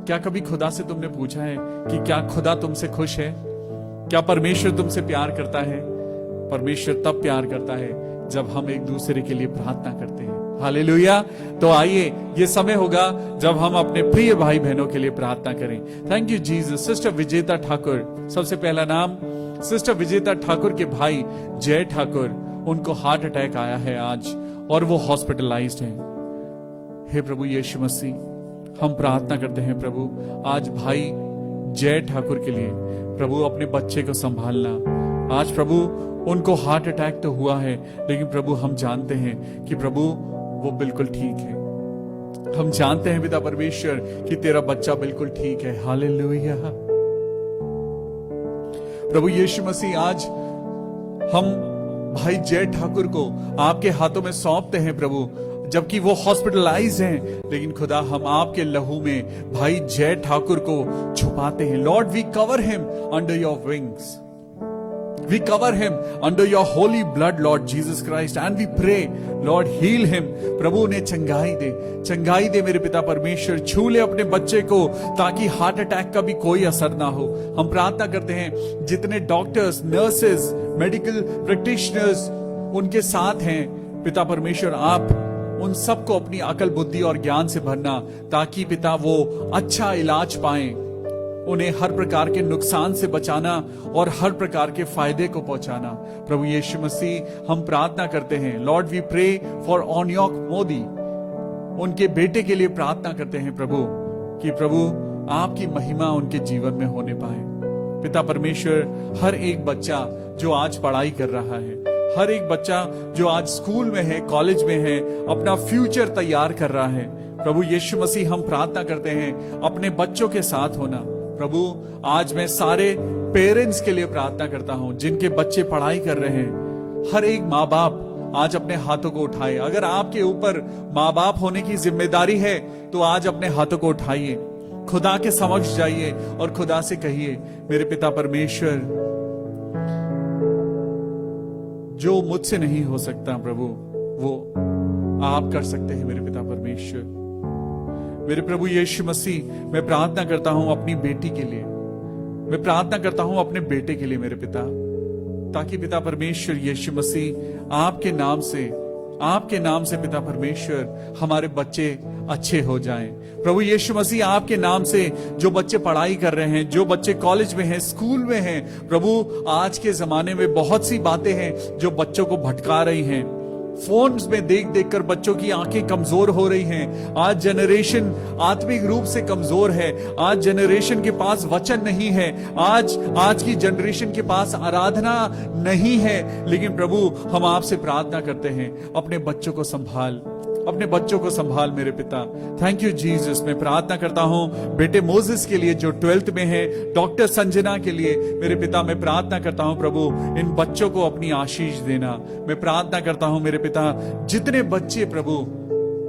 क्या कभी खुदा से तुमने पूछा है कि क्या खुदा तुमसे खुश है? क्या परमेश्वर तुमसे प्यार करता है? परमेश्वर तब प्यार करता है जब हम एक दूसरे के लिए प्रार्थना करते हैं। हालेलुया। तो आइए, ये समय होगा जब हम अपने प्रिय भाई बहनों के लिए प्रार्थना करें। Thank you Jesus. सिस्टर विजेता ठाकुर, सबसे पहला नाम सिस्टर विजेता ठाकुर के भाई जय ठाकुर, उनको हार्ट अटैक आया है आज और वो हॉस्पिटलाइज्ड हैं। हे प्रभु यीशु मसीह, हम प्रार्थना करते हैं प्रभु, आज भाई जय ठाकुर के लिए प्रभु अपने बच्चे को संभालना। आज प्रभु उनको हार्ट अटैक तो हुआ है, लेकिन प्रभु हम जानते हैं कि प्रभु वो बिल्कुल ठीक है। हम जानते हैं पिता परमेश्वर कि तेरा बच्चा बिल्कुल ठीक है। हालेलुया। प्रभु यीशु मसीह, आज हम भाई जय ठाकुर को आपके हाथों में सौंपते हैं प्रभु, जबकि वो हॉस्पिटलाइज हैं, लेकिन खुदा हम आपके लहू में भाई जय ठाकुर को छुपाते हैं। Lord, we cover him under your wings, we cover him under your holy blood Lord Jesus Christ, and we pray Lord heal him. प्रभु उन्हें चंगाई दे मेरे पिता परमेश्वर। छू ले अपने बच्चे को ताकि हार्ट अटैक का भी कोई असर ना हो। हम प्रार्थना करते हैं जितने डॉक्टर्स, नर्सेस, मेडिकल प्रैक्टिशनर्स उनके साथ हैं पिता परमेश्वर, आप उन सबको अपनी अकल, बुद्धि और ज्ञान से भरना, ताकि पिता वो अच्छा इलाज पाएं, उन्हें हर प्रकार के नुकसान से बचाना और हर प्रकार के फायदे को पहुंचाना। प्रभु यीशु मसीह, हम प्रार्थना करते हैं लॉर्ड, वी प्रे फॉर ओनियोक मोदी, उनके बेटे के लिए प्रार्थना करते हैं प्रभु कि प्रभु आपकी महिमा उनके जीवन में होने पाए। पिता परमेश्वर, हर एक बच्चा जो आज पढ़ाई कर रहा है, हर एक बच्चा जो आज स्कूल में है, कॉलेज में है, अपना फ्यूचर तैयार कर रहा है, प्रभु यीशु मसीह हम प्रार्थना करते हैं अपने बच्चों के साथ होना। प्रभु, आज मैं सारे पेरेंट्स के लिए प्रार्थना करता हूं जिनके बच्चे पढ़ाई कर रहे हैं। हर एक माँ बाप आज अपने हाथों को उठाए। अगर आपके ऊपर माँ बाप होने की जिम्मेदारी है तो आज अपने हाथों को उठाइए, खुदा के समक्ष जाइए और खुदा से कहिए, मेरे पिता परमेश्वर, जो मुझसे नहीं हो सकता प्रभु वो आप कर सकते हैं मेरे पिता परमेश्वर। मेरे प्रभु यीशु मसीह, मैं प्रार्थना करता हूं अपनी बेटी के लिए, मैं प्रार्थना करता हूं अपने बेटे के लिए मेरे पिता, ताकि पिता परमेश्वर यीशु मसीह आपके नाम से पिता परमेश्वर हमारे बच्चे अच्छे हो जाएं। प्रभु यीशु मसीह, आपके नाम से जो बच्चे पढ़ाई कर रहे हैं, जो बच्चे कॉलेज में हैं, स्कूल में हैं, प्रभु आज के जमाने में बहुत सी बातें हैं जो बच्चों को भटका रही हैं। फोन्स में देख देख कर बच्चों की आंखें कमजोर हो रही हैं। आज जनरेशन आत्मिक रूप से कमजोर है। आज जनरेशन के पास वचन नहीं है। आज की जनरेशन के पास आराधना नहीं है। लेकिन प्रभु, हम आपसे प्रार्थना करते हैं, अपने बच्चों को संभाल मेरे पिता। Thank you Jesus. मैं प्रार्थना करता हूं बेटे मोसेस के लिए जो 12th में है, डॉक्टर संजना के लिए मेरे पिता, मैं प्रार्थना करता हूं प्रभु इन बच्चों को अपनी आशीष देना। मैं प्रार्थना करता हूं मेरे पिता, जितने बच्चे प्रभु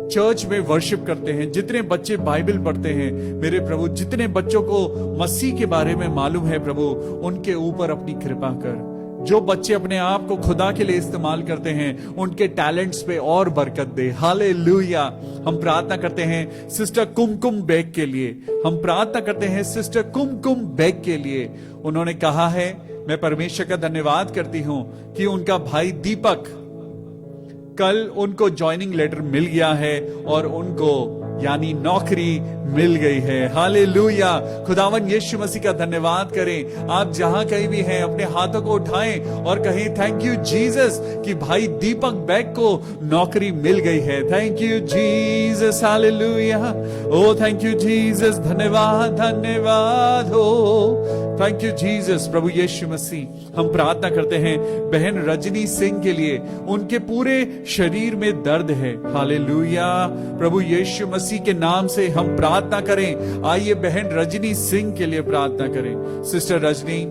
चर्च में वर्शिप करते हैं, जितने बच्चे बाइबल पढ़ते हैं मेरे प्रभु, जितने बच्चों को मसीह के बारे में मालूम है प्रभु, उनके ऊपर अपनी कृपा कर। जो बच्चे अपने आप को खुदा के लिए इस्तेमाल करते हैं, उनके टैलेंट्स पे और बरकत दे। हालेलुया। हम प्रार्थना करते हैं सिस्टर कुमकुम बेग के लिए, हम प्रार्थना करते हैं सिस्टर कुमकुम बेग के लिए। उन्होंने कहा है, मैं परमेश्वर का धन्यवाद करती हूं कि उनका भाई दीपक, कल उनको ज्वाइनिंग लेटर मिल गया है और उनको यानी नौकरी मिल गई है। हालेलुया। खुदावन यीशु मसीह का धन्यवाद करें। आप जहां कहीं भी हैं, अपने हाथों को उठाएं और कहें, थैंक यू जीसस कि भाई दीपक बैग को नौकरी मिल गई है। Thank you Jesus. Hallelujah. Oh thank you Jesus. धन्यवाद हो। Thank you Jesus. प्रभु यीशु मसीह, हम प्रार्थना करते हैं बहन रजनी सिंह के लिए, उनके पूरे शरीर में दर्द है। हालेलुया। प्रभु यीशु मसीह के नाम से हम प्रार्थना करें। आइए बहन रजनी सिंह के लिए प्रार्थना करें। सिस्टर रजनी,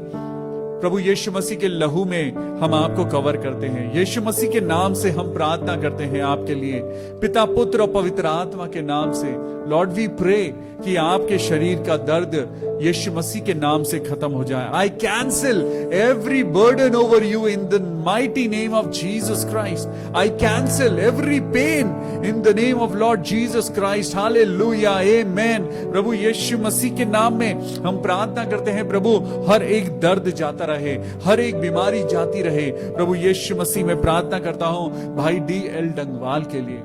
प्रभु यीशु मसीह के लहू में हम आपको कवर करते हैं। यीशु मसीह के नाम से हम प्रार्थना करते हैं आपके लिए, पिता, पुत्र और पवित्र आत्मा के नाम से। लॉर्ड वी प्रे कि आपके शरीर का दर्द यीशु मसीह के नाम से खत्म हो जाए। I cancel every burden over you in the mighty name of Jesus Christ. I cancel every pain in the name of Lord Jesus Christ. Hallelujah. आमेन। प्रभु यीशु मसीह के नाम में हम प्रार्थना करते हैं प्रभु, हर एक दर्द जाता रहे, हर एक बीमारी जाती रहे। प्रभु यीशु मसीह में प्रार्थना करता हूं भाई DL डंगवाल के लिए।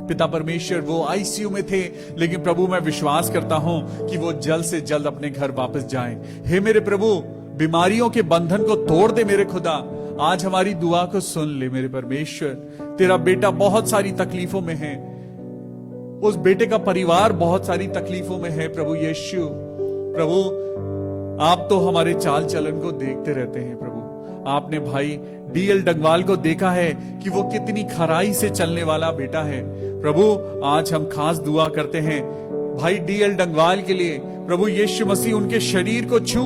पिता परमेश्वर, वो ICU में थे, लेकिन प्रभु मैं विश्वास करता हूं कि वो जल्द से जल्द अपने घर वापस जाएं। हे मेरे प्रभु, बीमारियों के बंधन को तोड़ दे मेरे खुदा। आज हमारी दुआ को सुन ले मेरे परमेश्वर। तेरा बेटा बहुत सारी तकलीफों में है, उस बेटे का परिवार बहुत सारी तकलीफों में है। प्रभु यीशु, प्रभु आप तो हमारे चाल चलन को देखते रहते हैं प्रभु। आपने भाई डीएल डंगवाल को देखा है कि वो कितनी खराई से चलने वाला बेटा है। प्रभु आज हम खास दुआ करते हैं भाई डीएल डंगवाल के लिए। प्रभु यीशु मसीह उनके शरीर को छू,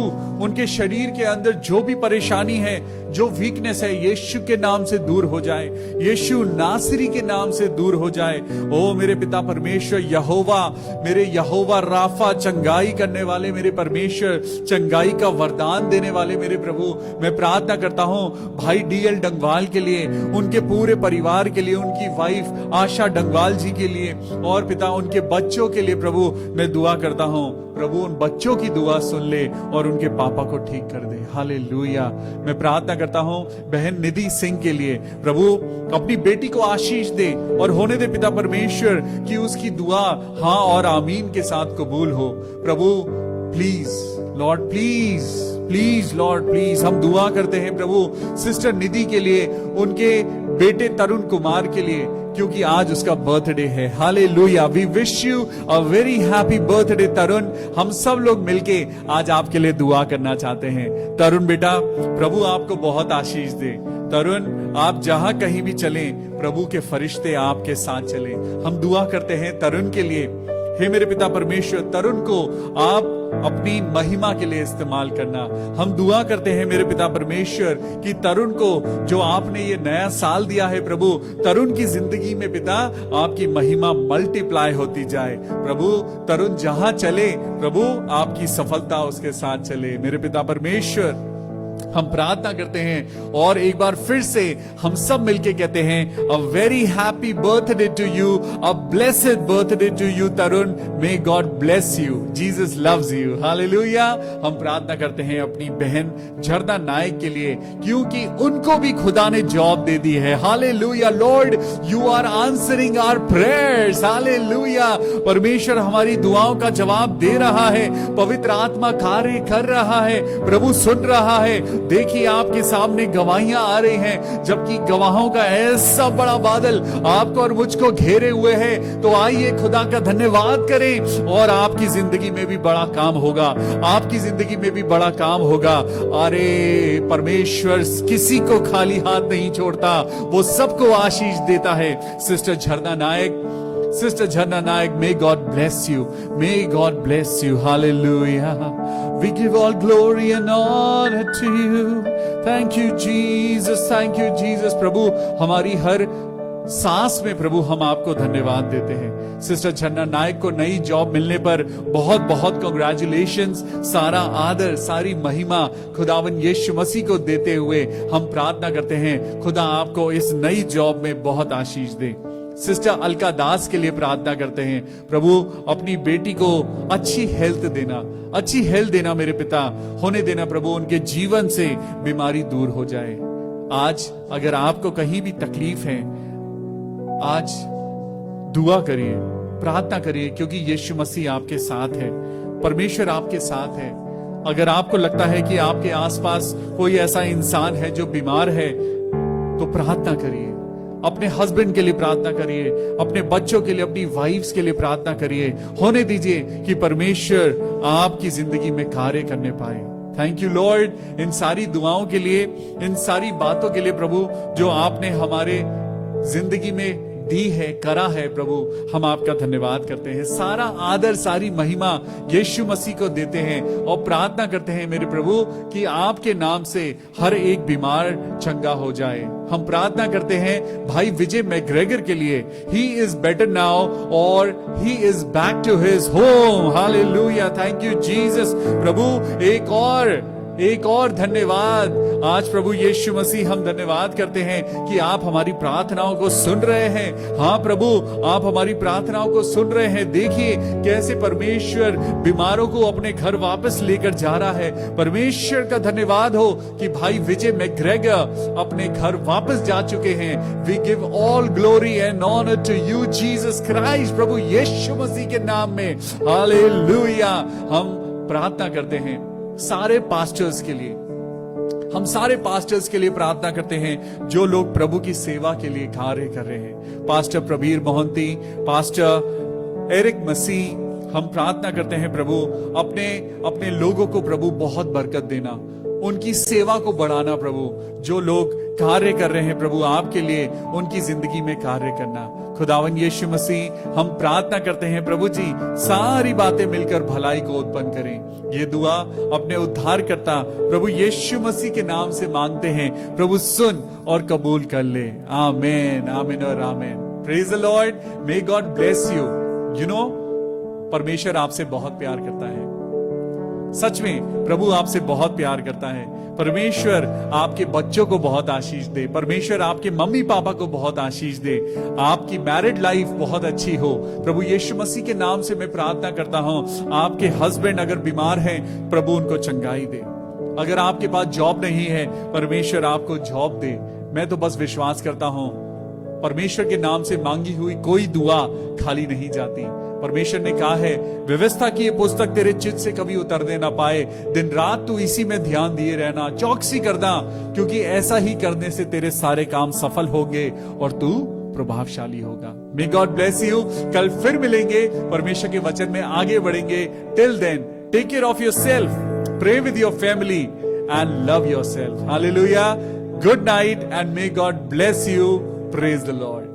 उनके शरीर के अंदर जो भी परेशानी है, जो वीकनेस है, यीशु के नाम से दूर हो जाए, यीशु नासरी के नाम से दूर हो जाए। ओ मेरे पिता परमेश्वर यहोवा, मेरे यहोवा राफा, चंगाई करने वाले मेरे परमेश्वर, चंगाई का वरदान देने वाले मेरे प्रभु, मैं प्रार्थना करता हूं भाई डीएल डंगवाल के लिए, उनके पूरे परिवार के लिए, उनकी वाइफ आशा डंगवाल जी के लिए और पिता उनके बच्चों के लिए प्रभु मैं दुआ करता हूं। प्रभु उन बच्चों की दुआ सुन ले और उनके पापा को ठीक कर दे। हालेलुया। मैं प्रार्थना करता हूं बहन निधि सिंह के लिए, प्रभु अपनी बेटी को आशीष दे और होने दे पिता परमेश्वर कि उसकी दुआ हाँ और आमीन के साथ कबूल हो। प्रभु please Lord, please please Lord, please हम दुआ करते हैं प्रभु सिस्टर निधि के लिए, उनके बेटे तरुण कुमार के लिए, क्योंकि आज उसका बर्थडे है। Hallelujah. We wish you a very happy birthday Tarun. हम सब लोग मिलके आज आपके लिए दुआ करना चाहते हैं। तरुण बेटा प्रभु आपको बहुत आशीष दे। तरुण आप जहां कहीं भी चलें प्रभु के फरिश्ते आपके साथ चलें। हम दुआ करते हैं तरुण के लिए। हे मेरे पिता परमेश्वर, तरुण को आप अपनी महिमा के लिए इस्तेमाल करना। हम दुआ करते हैं मेरे पिता परमेश्वर कि तरुण को जो आपने ये नया साल दिया है प्रभु, तरुण की जिंदगी में पिता आपकी महिमा मल्टीप्लाई होती जाए। प्रभु तरुण जहां चले प्रभु आपकी सफलता उसके साथ चले। मेरे पिता परमेश्वर हम प्रार्थना करते हैं और एक बार फिर से हम सब मिलके कहते हैं a very happy birthday to you, a blessed birthday to you Tarun, may God bless you, Jesus loves you. Hallelujah. हम प्रार्थना करते हैं अपनी बहन झरना नायक के लिए, क्योंकि उनको भी खुदा ने जॉब दे दी है। Hallelujah. Lord you are answering our prayers. Hallelujah. परमेश्वर हमारी दुआओं का जवाब दे रहा है, पवित्र आत्मा कार्य कर रहा है, प्रभु सुन रहा है। देखिए आपके सामने गवाहियां आ रही हैं, जबकि गवाहों का ऐसा बड़ा बादल आपको और मुझको घेरे हुए है। तो आइए खुदा का धन्यवाद करें और आपकी जिंदगी में भी बड़ा काम होगा, आपकी जिंदगी में भी बड़ा काम होगा। अरे परमेश्वर किसी को खाली हाथ नहीं छोड़ता, वो सबको आशीष देता है। सिस्टर झरना नायक, Sister Jhanna Nayak, may God bless you. May God bless you. Hallelujah. We give all glory and honor to you. Thank you, Jesus. Thank you, Jesus. प्रभु हमारी हर सांस में प्रभु हम आपको धन्यवाद देते हैं। सिस्टर झरना नायक को नई जॉब मिलने पर बहुत बहुत कांग्रेचुलेशंस। सारा आदर, सारी महिमा खुदावन यीशु मसीह को देते हुए हम प्रार्थना करते हैं खुदा आपको इस नई जॉब में बहुत आशीष दे। सिस्टर अलका दास के लिए प्रार्थना करते हैं, प्रभु अपनी बेटी को अच्छी हेल्थ देना, अच्छी हेल्थ देना मेरे पिता, होने देना प्रभु उनके जीवन से बीमारी दूर हो जाए। आज अगर आपको कहीं भी तकलीफ है, आज दुआ करिए, प्रार्थना करिए, क्योंकि यीशु मसीह आपके साथ है, परमेश्वर आपके साथ है। अगर आपको लगता है कि आपके आसपास कोई ऐसा इंसान है जो बीमार है, तो प्रार्थना करिए, अपने हस्बैंड के लिए प्रार्थना करिए, अपने बच्चों के लिए, अपनी वाइफ्स के लिए प्रार्थना करिए। होने दीजिए कि परमेश्वर आपकी जिंदगी में कार्य करने पाए। थैंक यू लॉर्ड इन सारी दुआओं के लिए, इन सारी बातों के लिए प्रभु जो आपने हमारे जिंदगी में दी है, करा है। प्रभु हम आपका धन्यवाद करते हैं, सारा आदर, सारी महिमा यीशु मसीह को देते हैं और प्रार्थना करते हैं मेरे प्रभु कि आपके नाम से हर एक बीमार चंगा हो जाए। हम प्रार्थना करते हैं भाई विजय मैग्रेगर के लिए, ही इज बेटर नाउ और he is back to his home. Hallelujah. Thank you Jesus. प्रभु एक और धन्यवाद आज प्रभु यीशु मसीह, हम धन्यवाद करते हैं कि आप हमारी प्रार्थनाओं को सुन रहे हैं। हाँ प्रभु आप हमारी प्रार्थनाओं को सुन रहे हैं। देखिए कैसे परमेश्वर बीमारों को अपने घर वापस लेकर जा रहा है। परमेश्वर का धन्यवाद हो कि भाई विजय मैग्रेगर अपने घर वापस जा चुके हैं। We give all glory and honour to you Jesus Christ, प्रभु यीशु मसीह के नाम में। हालेलुया। हम प्रार्थना करते हैं सारे पास्टर्स के लिए, हम सारे पास्टर्स के लिए प्रार्थना करते हैं जो लोग प्रभु की सेवा के लिए कार्य कर रहे हैं। Pastor Prabir Mohanty, pastor Eric Masih, हम प्रार्थना करते हैं प्रभु, अपने अपने लोगों को प्रभु बहुत बरकत देना, उनकी सेवा को बढ़ाना प्रभु। जो लोग कार्य कर रहे हैं प्रभु आपके लिए, उनकी जिंदगी में कार्य करना। खुदावन यीशु मसीह, हम प्रार्थना करते हैं प्रभु जी, सारी बातें मिलकर भलाई को उत्पन्न करें। ये दुआ अपने उद्धारकर्ता प्रभु यीशु मसीह के नाम से मांगते हैं प्रभु, सुन और कबूल कर ले। आमीन, आमीन और आमीन। Praise the Lord, may God bless you. You know, परमेश्वर आपसे बहुत प्यार करता है। सच में प्रभु आपसे बहुत प्यार करता है। परमेश्वर आपके बच्चों को बहुत आशीष दे। परमेश्वर आपके मम्मी पापा को बहुत आशीष दे। आपकी मैरिड लाइफ बहुत अच्छी हो। प्रभु यीशु मसीह के नाम से मैं प्रार्थना करता हूं, आपके हस्बैंड अगर बीमार हैं, प्रभु उनको चंगाई दे। अगर आपके पास जॉब नहीं है, परमेश्वर आपको जॉब दे। मैं तो बस विश्वास करता हूं, परमेश्वर के नाम से मांगी हुई कोई दुआ खाली नहीं जाती। परमेश्वर ने कहा है, व्यवस्था की ये पुस्तक तेरे चित्त से कभी उतरने ना पाए। दिन रात तू इसी में ध्यान दिए रहना, चौकसी करना, क्योंकि ऐसा ही करने से तेरे सारे काम सफल होंगे और तू प्रभावशाली होगा। May God bless you. कल फिर मिलेंगे, परमेश्वर के वचन में आगे बढ़ेंगे। Till then, take care of yourself, pray with your family and love yourself. Hallelujah. Good night and may God bless you. Praise the Lord.